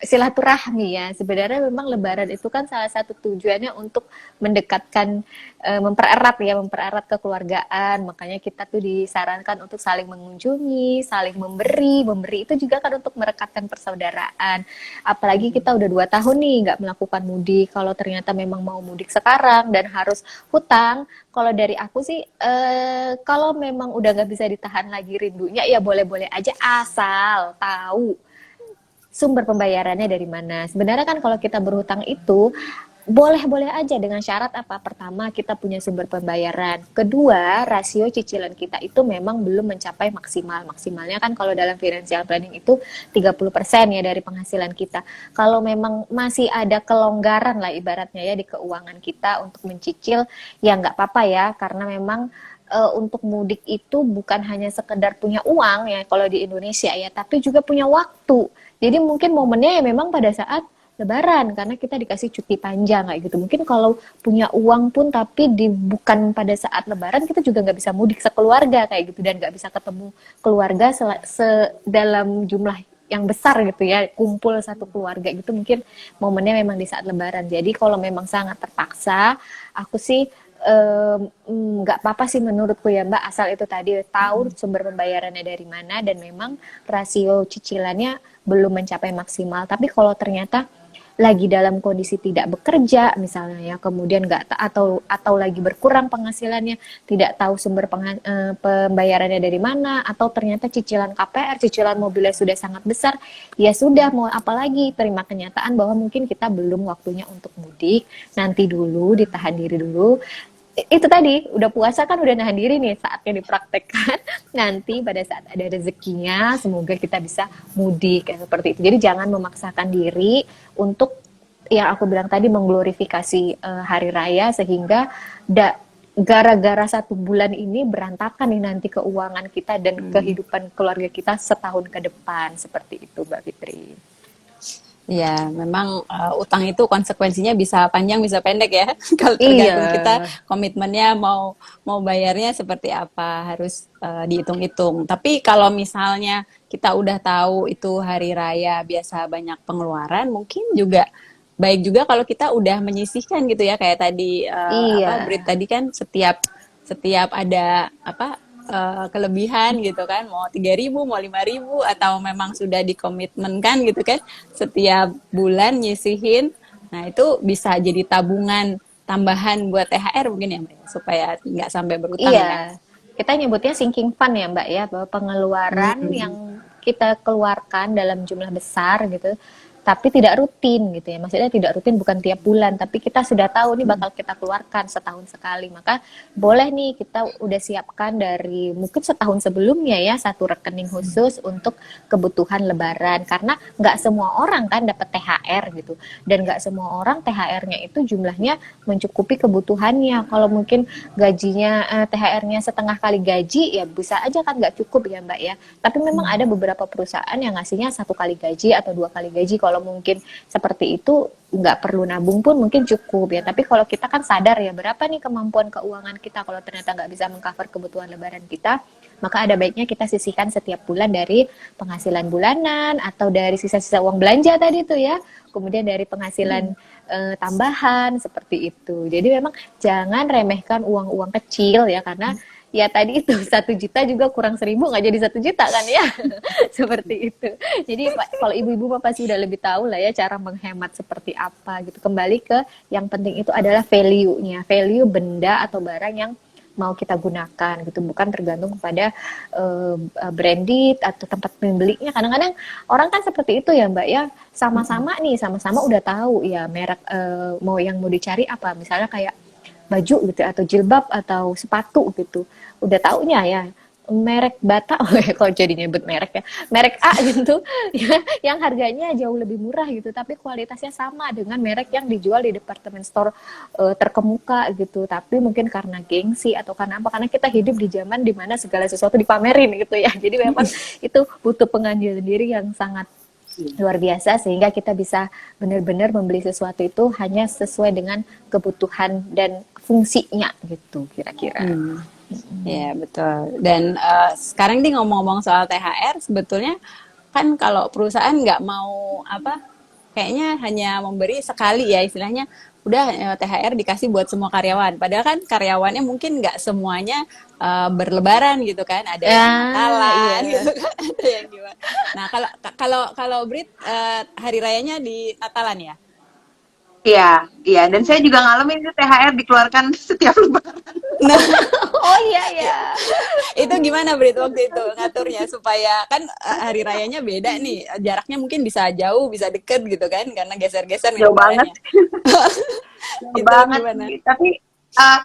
silaturahmi ya. Sebenarnya memang Lebaran itu kan salah satu tujuannya untuk mendekatkan, mempererat kekeluargaan. Makanya kita tuh disarankan untuk saling mengunjungi, saling memberi. Memberi itu juga kan untuk merekatkan persaudaraan. Apalagi kita udah 2 tahun nih nggak melakukan mudik. Kalau ternyata memang mau mudik sekarang dan harus hutang, kalau dari aku sih, kalau memang udah nggak bisa ditahan lagi rindunya, ya boleh-boleh aja asal tahu sumber pembayarannya dari mana. Sebenarnya kan kalau kita berhutang itu boleh-boleh aja dengan syarat apa? Pertama, kita punya sumber pembayaran. Kedua, rasio cicilan kita itu memang belum mencapai maksimal. Maksimalnya kan kalau dalam financial planning itu 30% ya dari penghasilan kita. Kalau memang masih ada kelonggaran lah ibaratnya ya di keuangan kita untuk mencicil, ya nggak apa-apa ya, karena memang untuk mudik itu bukan hanya sekedar punya uang ya kalau di Indonesia ya, tapi juga punya waktu. Jadi mungkin momennya ya memang pada saat Lebaran karena kita dikasih cuti panjang kayak gitu. Mungkin kalau punya uang pun tapi bukan pada saat Lebaran, kita juga nggak bisa mudik sekeluarga kayak gitu dan nggak bisa ketemu keluarga dalam jumlah yang besar gitu ya, kumpul satu keluarga gitu, mungkin momennya memang di saat Lebaran. Jadi kalau memang sangat terpaksa, aku sih nggak apa-apa sih menurutku ya Mbak, asal itu tadi tahu sumber pembayarannya dari mana dan memang rasio cicilannya belum mencapai maksimal. Tapi kalau ternyata lagi dalam kondisi tidak bekerja misalnya ya, kemudian atau lagi berkurang penghasilannya, tidak tahu sumber pembayarannya dari mana, atau ternyata cicilan KPR, cicilan mobilnya sudah sangat besar, ya sudah, mau apa lagi, terima kenyataan bahwa mungkin kita belum waktunya untuk mudik, nanti dulu, ditahan diri dulu. Itu tadi udah puasa kan udah nahan diri nih, saatnya dipraktekkan nanti pada saat ada rezekinya semoga kita bisa mudik kayak seperti itu. Jadi jangan memaksakan diri untuk yang aku bilang tadi mengglorifikasi hari raya sehingga gara-gara 1 bulan ini berantakan nih nanti keuangan kita dan kehidupan keluarga kita setahun ke depan, seperti itu Mbak Fitri. Ya, memang utang itu konsekuensinya bisa panjang bisa pendek ya. Kalau Iya. tergantung kita komitmennya mau mau bayarnya seperti apa, harus dihitung-hitung. Tapi kalau misalnya kita udah tahu itu hari raya biasa banyak pengeluaran, mungkin juga baik juga kalau kita udah menyisihkan gitu ya, kayak tadi apa Iya. Brit tadi kan setiap setiap ada apa kelebihan gitu kan, mau 3.000 mau 5.000 atau memang sudah dikomitmenkan gitu kan setiap bulan nyisihin, nah itu bisa jadi tabungan tambahan buat THR mungkin ya Mbak, supaya nggak sampai berutang ya. Iya, kita nyebutnya sinking fund ya Mbak ya, bahwa pengeluaran yang Hmm. kita keluarkan dalam jumlah besar gitu, tapi tidak rutin gitu ya. Maksudnya tidak rutin bukan tiap bulan, tapi kita sudah tahu nih bakal kita keluarkan setahun sekali. Maka boleh nih kita udah siapkan dari mungkin setahun sebelumnya ya satu rekening khusus untuk kebutuhan Lebaran. Karena nggak semua orang kan dapat THR gitu, dan nggak semua orang THR-nya itu jumlahnya mencukupi kebutuhannya. Kalau mungkin gajinya THR-nya setengah kali gaji ya bisa aja kan nggak cukup ya Mbak ya. Tapi memang ada beberapa perusahaan yang ngasihnya satu kali gaji atau dua kali gaji. Kalau mungkin seperti itu nggak perlu nabung pun mungkin cukup ya. Tapi kalau kita kan sadar ya berapa nih kemampuan keuangan kita, kalau ternyata nggak bisa mengcover kebutuhan Lebaran kita, maka ada baiknya kita sisihkan setiap bulan dari penghasilan bulanan atau dari sisa-sisa uang belanja tadi tuh ya. Kemudian dari penghasilan tambahan seperti itu. Jadi memang jangan remehkan uang-uang kecil ya, karena ya tadi itu 1 juta juga kurang 1.000 nggak jadi 1 juta kan ya. Seperti itu. Jadi kalau ibu-ibu pasti udah lebih tahu lah ya cara menghemat seperti apa gitu. Kembali ke yang penting itu adalah value-nya, value benda atau barang yang mau kita gunakan gitu, bukan tergantung kepada branded atau tempat membelinya. Kadang-kadang orang kan seperti itu ya Mbak ya, sama-sama nih, sama-sama udah tahu ya merek mau yang mau dicari apa, misalnya kayak baju gitu atau jilbab atau sepatu gitu, udah taunya ya merek Bata, oh ya kalau jadi nyebut merek ya, merek A gitu ya, yang harganya jauh lebih murah gitu, tapi kualitasnya sama dengan merek yang dijual di departemen store terkemuka gitu. Tapi mungkin karena gengsi atau karena apa, karena kita hidup di zaman dimana segala sesuatu dipamerin gitu ya, jadi memang itu butuh pengambilan diri yang sangat luar biasa sehingga kita bisa benar-benar membeli sesuatu itu hanya sesuai dengan kebutuhan dan fungsinya gitu kira-kira. Hmm. Ya, betul. Dan sekarang nih ngomong-ngomong soal THR, sebetulnya kan kalau perusahaan nggak mau apa, kayaknya hanya memberi sekali ya istilahnya, udah THR dikasih buat semua karyawan. Padahal kan karyawannya mungkin nggak semuanya berlebaran gitu kan, ada yang Ah, Natalan iya. gitu kan, ada yang gimana. Nah, kalau kalau kalau Brit hari rayanya di Natalan ya. Iya, iya. Dan saya juga ngalamin itu THR dikeluarkan setiap lebaran. Nah, Oh iya ya. itu gimana Brit waktu itu ngaturnya supaya kan hari rayanya beda nih, jaraknya mungkin bisa jauh bisa deket gitu kan karena geser-geser nih Jauh banget, lebarannya. jauh Itu banget gimana? sih.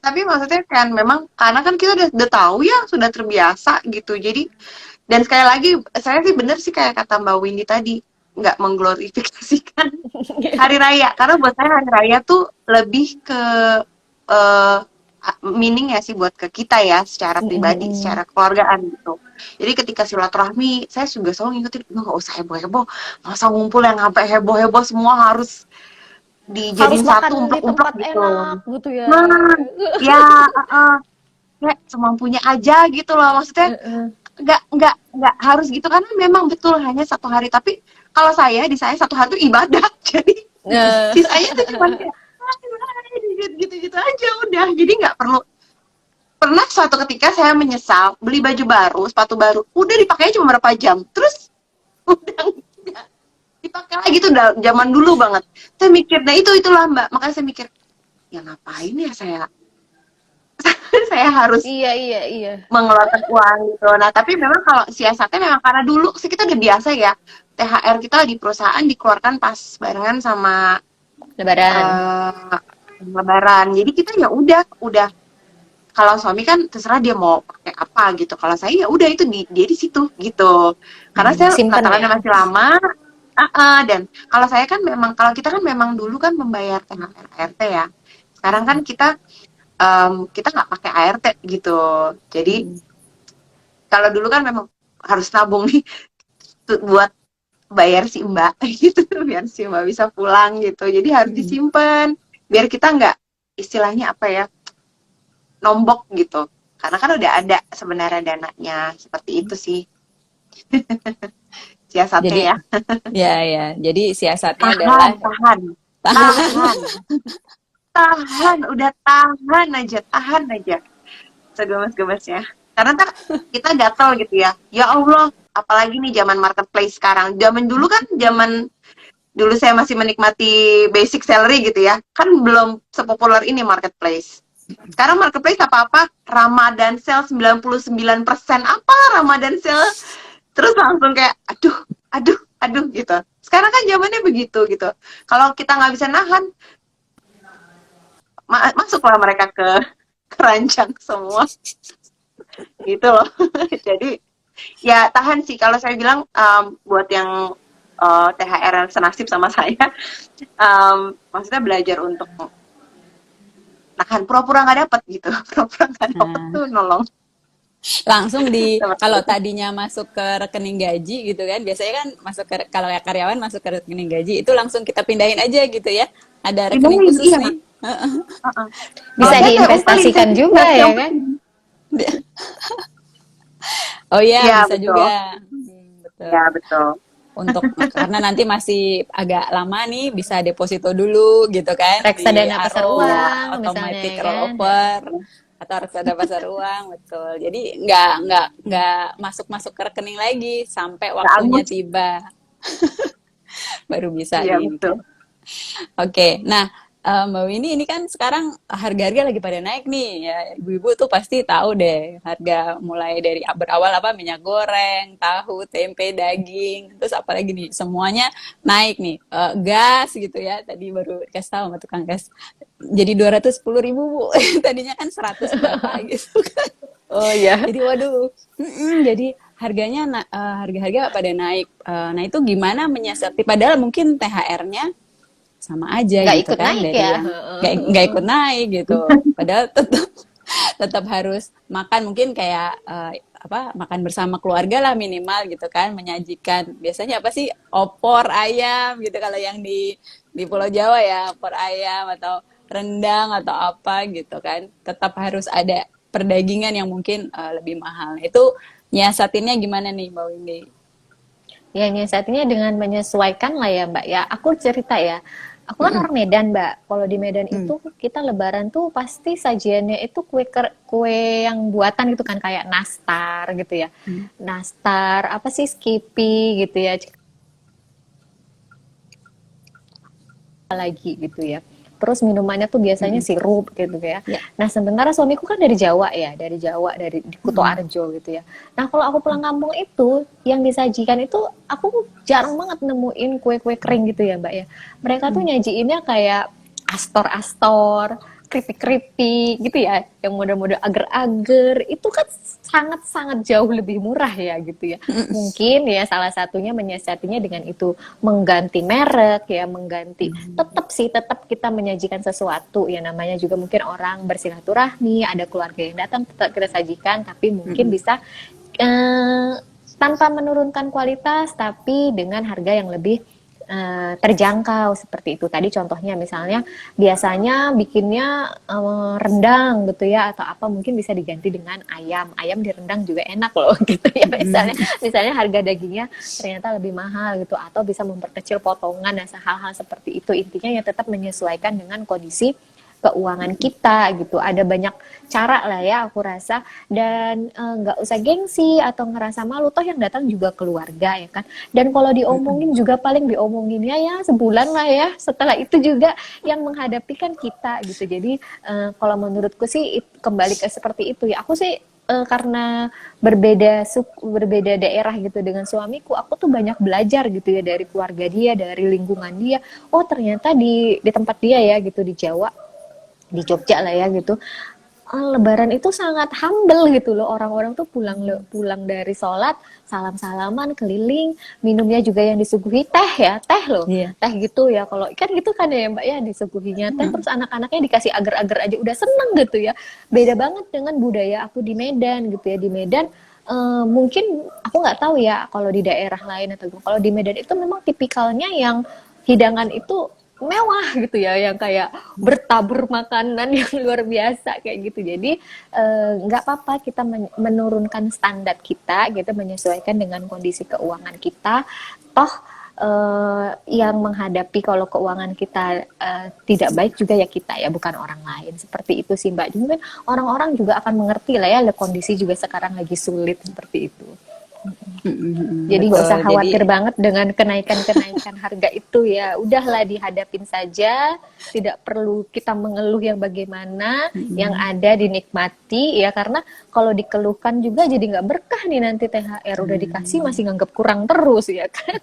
Tapi maksudnya kan memang karena kan kita udah tahu ya, sudah terbiasa gitu. Jadi dan sekali lagi saya sih bener sih kayak kata Mbak Windy tadi, nggak mengglorifikasikan hari raya. Karena buat saya hari raya tuh lebih ke eh, meaning ya sih buat ke kita ya secara pribadi, secara keluargaan gitu. Jadi ketika silaturahmi, saya juga selalu ngikutin, nggak usah heboh-heboh, masa ngumpul yang sampai heboh-heboh semua harus Harus dijadiin satu makan di umplek-umplek tempat gitu. enak gitu ya. Nah, ya, ya semampunya aja gitu loh. Maksudnya nggak harus gitu karena memang betul hanya 1 hari. Tapi kalau saya di saya 1 hari itu ibadah. Jadi Nah, sisanya tuh cuma kayak gitu-gitu aja udah. Jadi nggak perlu. Pernah suatu ketika saya menyesal beli baju baru, sepatu baru, udah dipakainya cuma berapa jam, terus udah nggak dipakai lagi tuh udah zaman dulu banget. Saya mikir, nah itulah Mbak, makanya saya mikir, ya ngapain ya saya saya harus iya iya iya. mengeluarkan uang gitu. Nah, tapi memang kalau siasatnya memang karena dulu sih kita udah biasa ya, THR kita di perusahaan dikeluarkan pas barengan sama Lebaran. eh, Lebaran. Jadi kita ya udah kalau suami kan terserah dia mau pakai apa gitu. Kalau saya ya udah itu dia di situ gitu. Karena saya Simpen Natalannya ya. masih lama, dan kalau saya kan memang kalau kita kan memang dulu kan membayar THR ART ya. Sekarang kan kita nggak pakai ART gitu. Jadi kalau dulu kan memang harus nabung nih buat bayar si Mbak gitu, biar si Mbak bisa pulang gitu. Jadi harus disimpan biar kita nggak istilahnya apa ya, nombok gitu. Karena kan udah ada sebenarnya dananya. Seperti itu sih siasatnya Jadi ya. ya ya, jadi siasatnya Tahan, adalah tahan, tahan, tahan, udah tahan aja segemas-gemasnya. Karena ntar kita gatel gitu ya. Ya Allah, apalagi nih zaman marketplace sekarang. Zaman dulu kan, zaman dulu saya masih menikmati basic salary gitu ya. Kan belum sepopuler ini marketplace. Sekarang marketplace apa-apa Ramadan sale 99%, apa Ramadan sale, terus langsung kayak aduh gitu. Sekarang kan zamannya begitu gitu. Kalau kita nggak bisa nahan, masuklah mereka ke keranjang semua gitu loh. Jadi ya tahan sih, kalau saya bilang buat yang THR yang senasib sama saya, maksudnya belajar untuk nahan, pura-pura nggak dapet gitu. Pura-pura nggak dapet Nah, tuh nolong. langsung Seperti kalau itu. tadinya masuk ke rekening gaji gitu kan, biasanya kan masuk ke, kalau ya karyawan masuk ke rekening gaji itu langsung kita pindahin aja gitu ya, ada rekening Pindahin, khusus iya. nih. Uh-uh. Kalau Bisa saya umpelin, saya diinvestasikan juga nggak ya yang kan? penting. Oh iya, Iya bisa betul, juga. ya Betul. betul. Untuk karena nanti masih agak lama nih, bisa deposito dulu gitu kan di Reksadana pasar Aro, Iya, uang misalnya automatic ya kan? rollover atau reksadana pasar uang, betul. Jadi nggak masuk ke rekening lagi sampai nggak waktunya angus. tiba baru bisa Iya di ini betul. kan. Oke, nah Mbak Winnie, ini kan sekarang harga-harga lagi pada naik nih ya. Ibu-ibu tuh pasti tahu deh harga, mulai dari berawal apa minyak goreng, tahu, tempe, daging, terus apalagi nih semuanya naik nih. Gas gitu ya. Tadi baru kasih tahu sama tukang gas. Jadi 210.000 Bu. Tadinya kan 100 berapa gitu kan. Oh ya, Jadi waduh, jadi harga-harga pada naik. Nah itu gimana menyiasati? Padahal mungkin THR-nya sama aja nggak gitu ikut kan naik dari ya? yang nggak ikut naik gitu. Padahal tetap tetap harus makan, mungkin kayak apa, makan bersama keluarga lah minimal gitu kan, menyajikan biasanya apa sih, opor ayam gitu kalau yang di Pulau Jawa ya, opor ayam atau rendang atau apa gitu kan, tetap harus ada perdagingan yang mungkin lebih mahal. Itu nyiasatinnya gimana nih Mbak Windy? Ya nyiasatinya dengan menyesuaikan lah ya Mbak ya. Aku cerita ya, aku kan orang Medan Mbak. Kalau di Medan Hmm. itu kita Lebaran tuh pasti sajiannya itu kue yang buatan gitu kan, kayak nastar gitu ya. Nastar apa sih, skippy gitu ya lagi gitu ya. Terus minumannya tuh biasanya Mm-mm. sirup gitu ya. Ya. Nah, sementara suamiku kan dari Jawa ya, dari Jawa, dari di Mm-mm. Kutoarjo gitu ya. Nah, kalau aku pulang kampung itu, yang disajikan itu aku jarang banget nemuin kue-kue kering gitu ya, Mbak ya. Mereka tuh Mm. nyajiinnya kayak astor-astor, keripik-keripik gitu ya, yang model-model agar-agar, itu kan sangat-sangat jauh lebih murah ya gitu ya. Mungkin ya salah satunya menyiasatinya dengan itu, mengganti merek ya, mengganti, tetap kita menyajikan sesuatu ya, namanya juga mungkin orang bersilaturahmi, ada keluarga yang datang, tetap kita sajikan, tapi mungkin Mm-mm. bisa eh, tanpa menurunkan kualitas tapi dengan harga yang lebih terjangkau seperti itu. Tadi contohnya misalnya biasanya bikinnya rendang gitu ya, atau apa, mungkin bisa diganti dengan ayam. Ayam di rendang juga enak loh gitu ya. Misalnya harga dagingnya ternyata lebih mahal gitu, atau bisa memperkecil potongan dan hal-hal seperti itu. Intinya ya tetap menyesuaikan dengan kondisi keuangan kita gitu. Ada banyak cara lah ya aku rasa, dan nggak usah gengsi atau ngerasa malu, toh yang datang juga keluarga ya kan. Dan kalau diomongin juga paling diomonginnya ya sebulan lah ya, setelah itu juga yang menghadapi kan kita gitu. Jadi kalau menurutku sih kembali ke seperti itu ya. Aku sih karena berbeda daerah gitu dengan suamiku, aku tuh banyak belajar gitu ya dari keluarga dia, dari lingkungan dia. Oh ternyata di tempat dia ya gitu, di Jawa, di Jogja lah ya gitu, Lebaran itu sangat humble gitu loh, orang-orang tuh pulang dari sholat, salam-salaman keliling, minumnya juga yang disuguhi teh ya, teh loh, Iya. teh gitu ya. Kalau ikan gitu kan ya Mbak ya, disuguhinya teh, terus anak-anaknya dikasih agar-agar aja udah seneng gitu ya. Beda banget dengan budaya aku di Medan gitu ya. Di Medan mungkin aku nggak tahu ya kalau di daerah lain atau kalau di Medan itu memang tipikalnya yang hidangan itu mewah gitu ya, yang kayak bertabur makanan yang luar biasa kayak gitu. Jadi nggak apa-apa kita menurunkan standar kita gitu, menyesuaikan dengan kondisi keuangan kita. Toh yang menghadapi kalau keuangan kita tidak baik juga ya kita ya, bukan orang lain. Seperti itu sih Mbak. Mungkin orang-orang juga akan mengerti lah ya, kondisi juga sekarang lagi sulit seperti itu. Jadi nggak Betul. usah khawatir Jadi banget dengan kenaikan-kenaikan harga itu ya. Udahlah dihadapin saja, tidak perlu kita mengeluh yang bagaimana, yang ada dinikmati ya, karena kalau dikeluhkan juga jadi nggak berkah nih nanti THR udah dikasih masih nganggap kurang terus ya kan.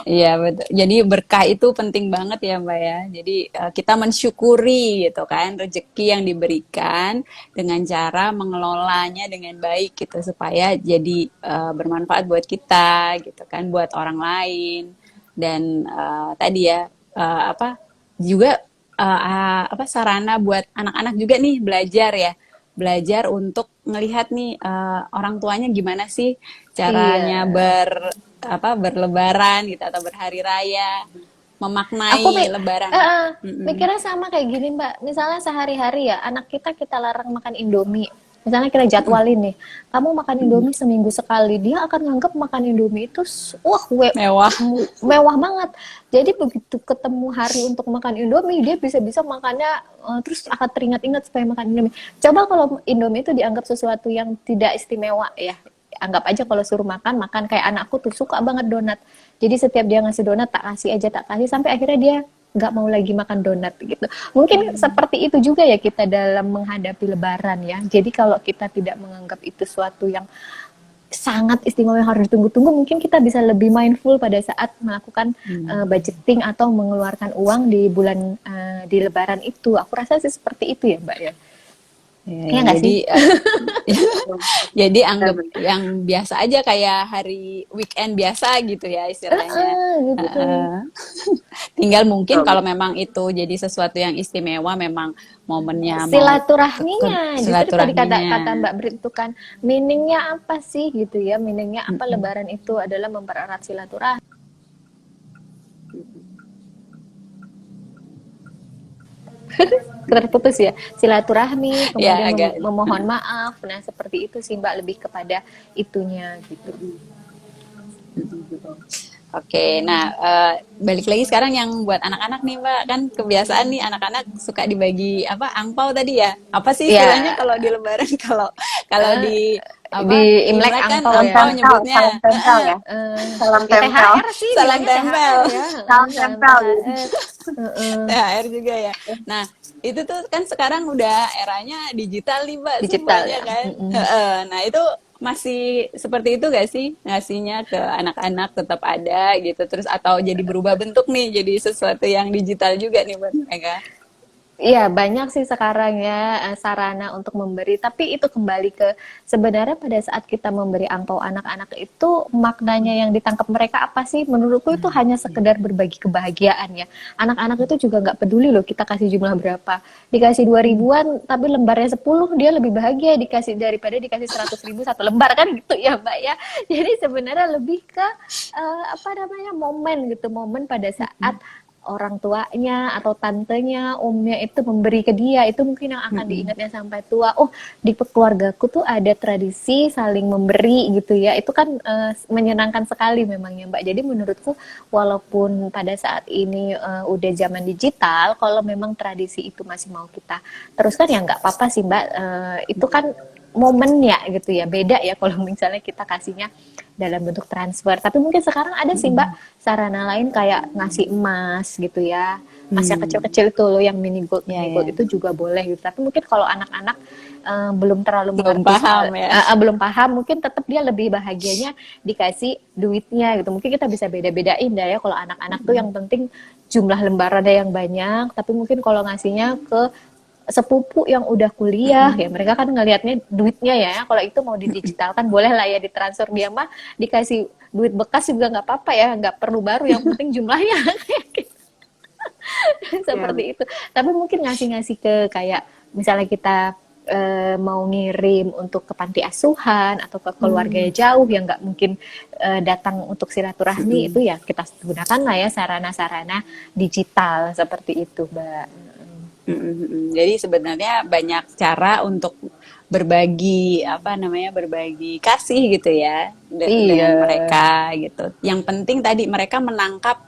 iya betul. Jadi berkah itu penting banget ya Mbak ya. Jadi kita mensyukuri gitu kan rezeki yang diberikan dengan cara mengelolanya dengan baik gitu supaya jadi bermanfaat buat kita gitu kan, buat orang lain. Dan tadi ya apa juga apa sarana buat anak-anak juga nih belajar ya. Belajar untuk ngelihat nih orang tuanya gimana sih caranya Iya. berlebaran gitu atau berhari raya, Aku memaknai lebaran. Mm-mm. mikirnya sama kayak gini Mbak. Misalnya sehari-hari ya anak kita larang makan Indomie. Misalnya kita jadwalin nih, kamu makan Indomie seminggu sekali, dia akan nganggap makan Indomie itu wah Mewah. mewah banget. Jadi begitu ketemu hari untuk makan Indomie, dia bisa-bisa makannya terus akan teringat-ingat supaya makan Indomie. Coba kalau Indomie itu dianggap sesuatu yang tidak istimewa ya. Anggap aja kalau suruh makan kayak anakku tuh suka banget donat. Jadi setiap dia ngasih donat tak kasih sampai akhirnya dia nggak mau lagi makan donat gitu. Mungkin seperti itu juga ya kita dalam menghadapi Lebaran ya. Jadi kalau kita tidak menganggap itu suatu yang sangat istimewa yang harus ditunggu-tunggu, mungkin kita bisa lebih mindful pada saat melakukan budgeting atau mengeluarkan uang di bulan di Lebaran itu. Aku rasa sih seperti itu ya Mbak ya. Iya nggak Jadi sih? jadi anggap yang biasa aja kayak hari weekend biasa gitu ya istilahnya. Gitu. Tinggal mungkin kalau memang itu jadi sesuatu yang istimewa, memang momennya mau Silaturahminya, justru tadi kata silaturahminya. Mbak Brit itu kan meaningnya apa sih gitu ya, meaningnya apa Lebaran itu adalah mempererat silaturahmi. Terputus ya, silaturahmi, Ya kemudian agak. memohon maaf. Nah seperti itu sih Mbak, lebih kepada itunya gitu. Oke, nah balik lagi sekarang yang buat anak-anak nih Mbak, kan kebiasaan nih anak-anak suka dibagi apa angpau tadi ya. Apa sih istilahnya Ya, kalau di Lebaran kalau kalau di di apa Imlek Imlek kan angpau Salam ya. angpau tempel, nyebutnya salam tempel ya. Salam Ya tempel. THR sih salam bilangnya tempel. THR ya. Salam Salam tempel. THR. Heeh. THR juga ya. Nah, itu tuh kan sekarang udah eranya digital nih Mbak Digital semuanya ya. kan. Heeh. Nah, itu masih seperti itu gak sih ngasihnya ke anak-anak tetap ada gitu terus atau jadi berubah bentuk nih jadi sesuatu yang digital juga nih buat mereka. Iya, banyak sih sekarang ya sarana untuk memberi, tapi itu kembali ke sebenarnya pada saat kita memberi angpau anak-anak itu maknanya yang ditangkap mereka apa sih? Menurutku itu hanya sekedar berbagi kebahagiaan ya. Anak-anak itu juga nggak peduli loh kita kasih jumlah berapa. Dikasih 2 ribuan tapi lembarnya 10 dia lebih bahagia dikasih daripada dikasih 100 ribu satu lembar kan gitu ya Mbak ya. Jadi sebenarnya lebih ke apa namanya momen gitu, momen pada saat orang tuanya atau tantenya, omnya itu memberi ke dia, itu mungkin yang akan diingatnya sampai tua. Oh, di keluargaku tuh ada tradisi saling memberi gitu ya. Itu kan menyenangkan sekali memang ya Mbak. Jadi menurutku walaupun pada saat ini udah zaman digital, kalau memang tradisi itu masih mau kita teruskan ya nggak apa-apa sih Mbak. Itu kan momen ya gitu ya, beda ya kalau misalnya kita kasihnya dalam bentuk transfer. Tapi mungkin sekarang ada sih Mbak sarana lain kayak ngasih emas gitu ya. Emas yang kecil-kecil itu loh yang mini gold Ya, mini gold ya. itu juga boleh gitu. Tapi mungkin kalau anak-anak belum terlalu Belum mengerti paham ya. belum paham, mungkin tetap dia lebih bahagianya dikasih duitnya gitu. Mungkin kita bisa beda-bedain dah ya kalau anak-anak tuh yang penting jumlah lembarannya yang banyak, tapi mungkin kalau ngasihnya ke sepupu yang udah kuliah ya mereka kan ngelihatnya duitnya ya, kalau itu mau didigitalkan boleh lah ya ditransfer, dia mah dikasih duit bekas juga nggak apa-apa ya, nggak perlu baru yang penting jumlahnya. Seperti itu. Tapi mungkin ngasih-ngasih ke kayak misalnya kita mau ngirim untuk ke panti asuhan atau ke keluarga jauh yang nggak mungkin datang untuk silaturahmi, itu ya kita gunakan lah ya sarana-sarana digital seperti itu, Mbak. Jadi sebenarnya banyak cara untuk berbagi apa namanya berbagi kasih gitu ya Iya. dengan mereka gitu. Yang penting tadi mereka menangkap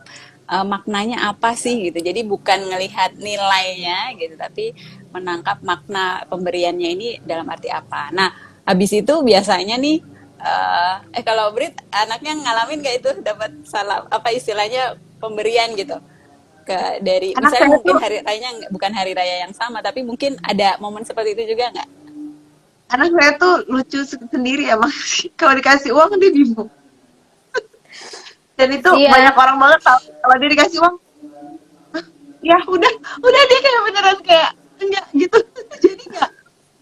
maknanya apa sih gitu. Jadi bukan ngelihat nilainya gitu, tapi menangkap makna pemberiannya ini dalam arti apa. Nah, habis itu biasanya nih kalau Brit anaknya ngalamin gak itu dapat salah apa istilahnya pemberian gitu dari Anak misalnya saya mungkin tuh hari rayanya bukan hari raya yang sama tapi mungkin ada momen seperti itu juga nggak? anak saya tuh lucu sendiri ya, Mas. Kalau dikasih uang dia bingung. Dan itu banyak Iya. orang banget tahu kalau dia dikasih uang, ya udah dia kayak beneran kayak enggak gitu. Jadi enggak,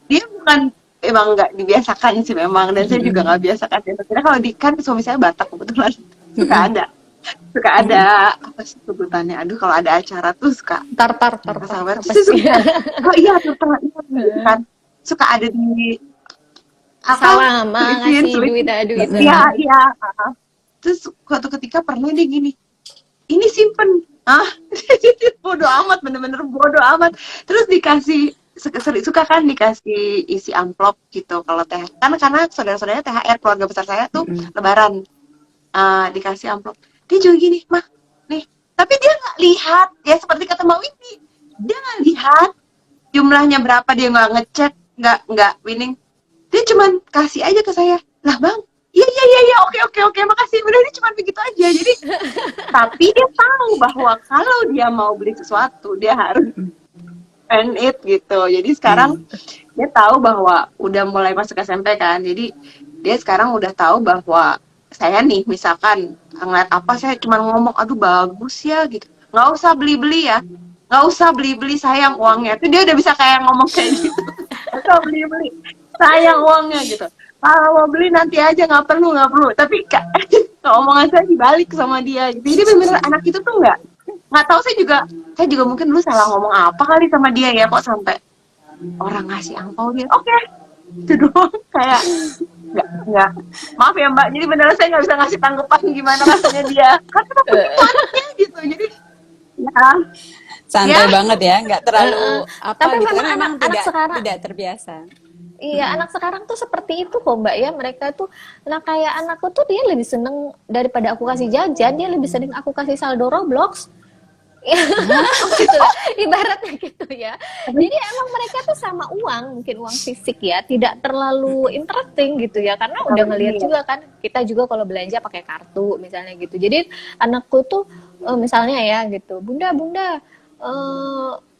dia bukan, emang nggak dibiasakan sih memang, dan saya juga nggak biasakan ya. Karena kalau di kan suami saya Batak kebetulan, suka ada suka ada apa sih sebutannya, aduh kalau ada acara tuh suka Tartar, nggak tartar, sabar, apa terus sih? suka, oh iya tuh iya gitu kan, suka ada di apa, Salama selipin ngasih duit, selipin, aduh itu. iya iya. Terus suatu ketika pernah dia gini, ini simpen, ah bodoh amat, bener-bener bodoh amat. Terus dikasih, suka kan dikasih isi amplop gitu kalau teh, kan karena saudara-saudaranya THR, keluarga besar saya tuh lebaran. Dikasih amplop, dia juga gini, mah nih, tapi dia nggak lihat ya, seperti kata Mbak Windy, dia nggak lihat jumlahnya berapa, dia nggak ngecek, nggak winning, dia cuman kasih aja ke saya, lah bang, iya iya iya iya, oke oke oke, makasih, udah, dia cuma begitu aja. Jadi tapi dia tahu bahwa kalau dia mau beli sesuatu dia harus earn it gitu. Jadi sekarang dia tahu bahwa udah mulai masuk SMP kan. Jadi dia sekarang udah tahu bahwa saya nih misalkan ngeliat apa, saya cuma ngomong aduh bagus ya gitu. Nggak usah beli-beli ya. Nggak usah beli-beli, sayang uangnya. Itu dia udah bisa kayak ngomong kayak gitu. Nggak usah beli-beli, sayang uangnya gitu. Kalau mau beli nanti aja, nggak perlu nggak perlu. Tapi omongan saya dibalik sama dia. Jadi benar-benar anak itu tuh nggak tahu, saya juga mungkin dulu salah ngomong apa kali sama dia ya, kok sampai orang ngasih angpau dia oke, itu doang. Kayak nggak, maaf ya Mbak, jadi beneran saya nggak bisa ngasih tanggapan gimana rasanya dia, karena begitu anaknya gitu. Jadi ya ya Santai banget ya, nggak Heeh. terlalu apa Tapi gitu memang kan memang anak-anak tidak sekarang, tidak terbiasa. iya, anak sekarang tuh seperti itu kok Mbak ya. Mereka tuh, nah kayak anakku tuh dia lebih seneng daripada aku kasih jajan, dia lebih sering aku kasih saldo Roblox. Gitu lah, ibaratnya gitu ya. Jadi emang mereka tuh sama uang, mungkin uang fisik ya, tidak terlalu interesting gitu ya, karena udah ngelihat ini ya. juga kan, kita juga kalau belanja pakai kartu misalnya gitu. Jadi anakku tuh misalnya ya gitu, bunda bunda,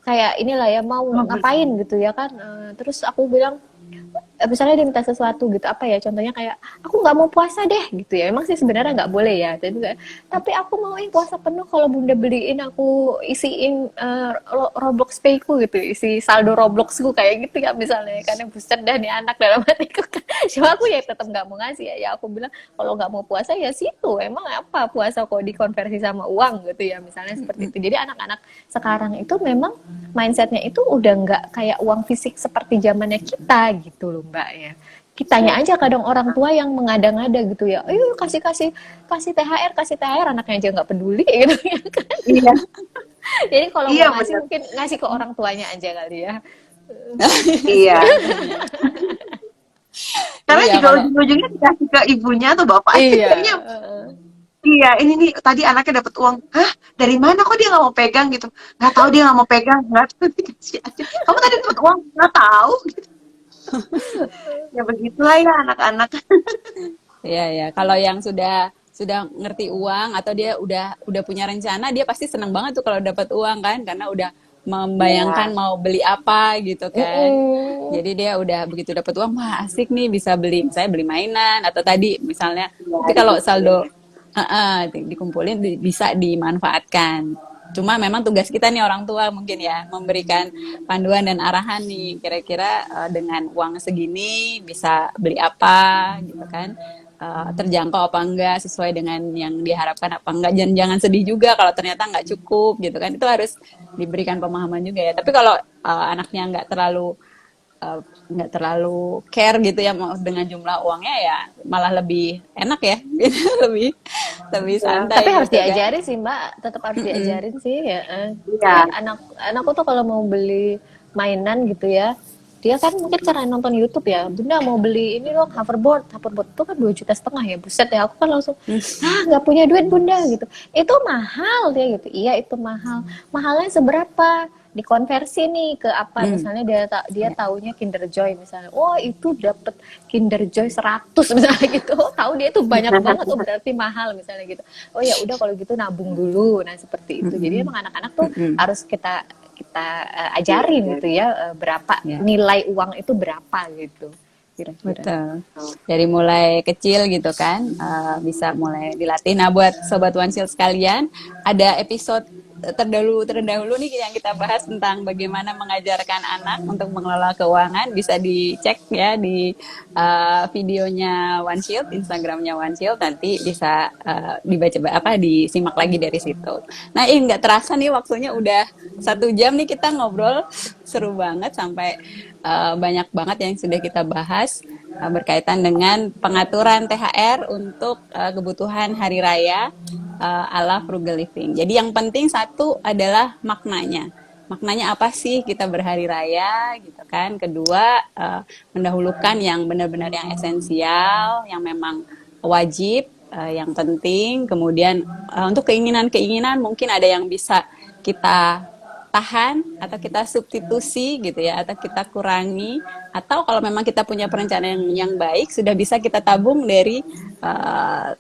kayak inilah ya mau ngapain gitu ya kan. Terus aku bilang, misalnya dia minta sesuatu gitu, apa ya contohnya, kayak aku nggak mau puasa deh gitu ya, emang sih sebenarnya nggak boleh ya, tapi aku mau puasa penuh kalau bunda beliin aku isiin Roblox Payku gitu, isi saldo Robloxku kayak gitu ya misalnya, karena buset dah nih anak dalam hatiku kan. Cuma aku ya tetap nggak mau ngasih ya, aku bilang kalau nggak mau puasa ya situ, emang apa puasa kok dikonversi sama uang gitu ya misalnya, seperti itu. Jadi anak-anak sekarang itu memang mindsetnya itu udah nggak kayak uang fisik seperti zamannya kita gitu loh Mbak ya. Kitanya aja kadang orang tua yang mengada-ngada gitu ya, ayo kasih kasih kasih THR anaknya aja nggak peduli gitu ya kan. Iya Jadi kalau iya mau ngasih benar, mungkin ngasih ke orang tuanya aja kali ya. iya, karena Iya juga kalau ujung-ujungnya dikasih ke ibunya atau bapaknya Iya. kayaknya. Iya, ini nih tadi anaknya dapat uang. Hah, dari mana kok dia nggak mau pegang gitu? Nggak tahu, dia nggak mau pegang, nggak tahu, dikasih aja. Kamu tadi dapat uang, nggak tahu. Gitu. Ya begitulah ya anak-anak. ya ya kalau yang sudah ngerti uang atau dia udah punya rencana dia pasti senang banget tuh kalau dapat uang kan karena udah membayangkan Iya, mau beli apa gitu kan. Mm-mm. Jadi dia udah begitu dapat uang, wah asik nih bisa beli, saya beli mainan atau tadi misalnya. iya Tapi kalau digituin. saldo dikumpulin bisa dimanfaatkan. Cuma memang tugas kita nih orang tua mungkin ya memberikan panduan dan arahan nih kira-kira dengan uang segini bisa beli apa gitu kan. Terjangkau apa enggak sesuai dengan yang diharapkan apa enggak, jangan sedih juga kalau ternyata enggak cukup gitu kan, itu harus diberikan pemahaman juga ya. Tapi kalau anaknya enggak terlalu nggak terlalu care gitu ya mau dengan jumlah uangnya, ya malah lebih enak ya, gitu. lebih lebih Ya. Tapi santai harus gitu kan. diajarin sih Mbak, tetap harus Mm-mm. diajarin sih ya. Iya. Kayak anakku tuh kalau mau beli mainan gitu ya, dia kan mungkin karena nonton YouTube ya, Bunda mau beli ini loh hoverboard, hoverboard itu kan 2,5 juta ya, buset ya, aku kan langsung, ah nggak punya duit Bunda gitu, itu mahal dia gitu, iya itu mahal, mahalnya seberapa? Dikonversi nih ke apa, Mm. misalnya dia Ya. taunya Kinder Joy misalnya, oh itu dapat Kinder Joy 100 misalnya gitu, oh, tahu dia itu banyak banget, oh berarti mahal misalnya gitu, oh ya udah kalau gitu nabung dulu, nah seperti itu. Jadi Mm-mm. emang anak-anak tuh Mm-mm. harus kita kita ajarin gitu ya, berapa Ya. nilai uang itu berapa gitu kira-kira. Betul. Dari mulai kecil gitu kan, bisa mulai dilatih. Nah, buat Sobat One Shield sekalian, ada episode terdahulu nih yang kita bahas tentang bagaimana mengajarkan anak untuk mengelola keuangan. Bisa dicek ya di videonya One Shield, Instagramnya One Shield. Nanti bisa dibaca disimak lagi dari situ. Nah, ini nggak terasa nih waktunya udah 1 jam nih kita ngobrol, seru banget sampai banyak banget yang sudah kita bahas berkaitan dengan pengaturan THR untuk kebutuhan hari raya ala frugal living. Jadi yang penting satu adalah maknanya. Maknanya apa sih kita berhari raya gitu kan. Kedua, mendahulukan yang benar-benar yang esensial, yang memang wajib, yang penting. Kemudian untuk keinginan-keinginan mungkin ada yang bisa kita tahan atau kita substitusi gitu ya, atau kita kurangi, atau kalau memang kita punya perencanaan yang baik sudah bisa kita tabung dari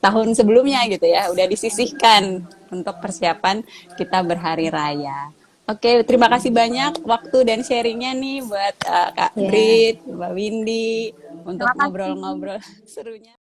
tahun sebelumnya gitu ya, udah disisihkan untuk persiapan kita berhari raya. Oke, terima kasih banyak waktu dan sharingnya nih buat Kak Ya. Brit, Mbak Windy untuk Terima kasih. ngobrol-ngobrol serunya.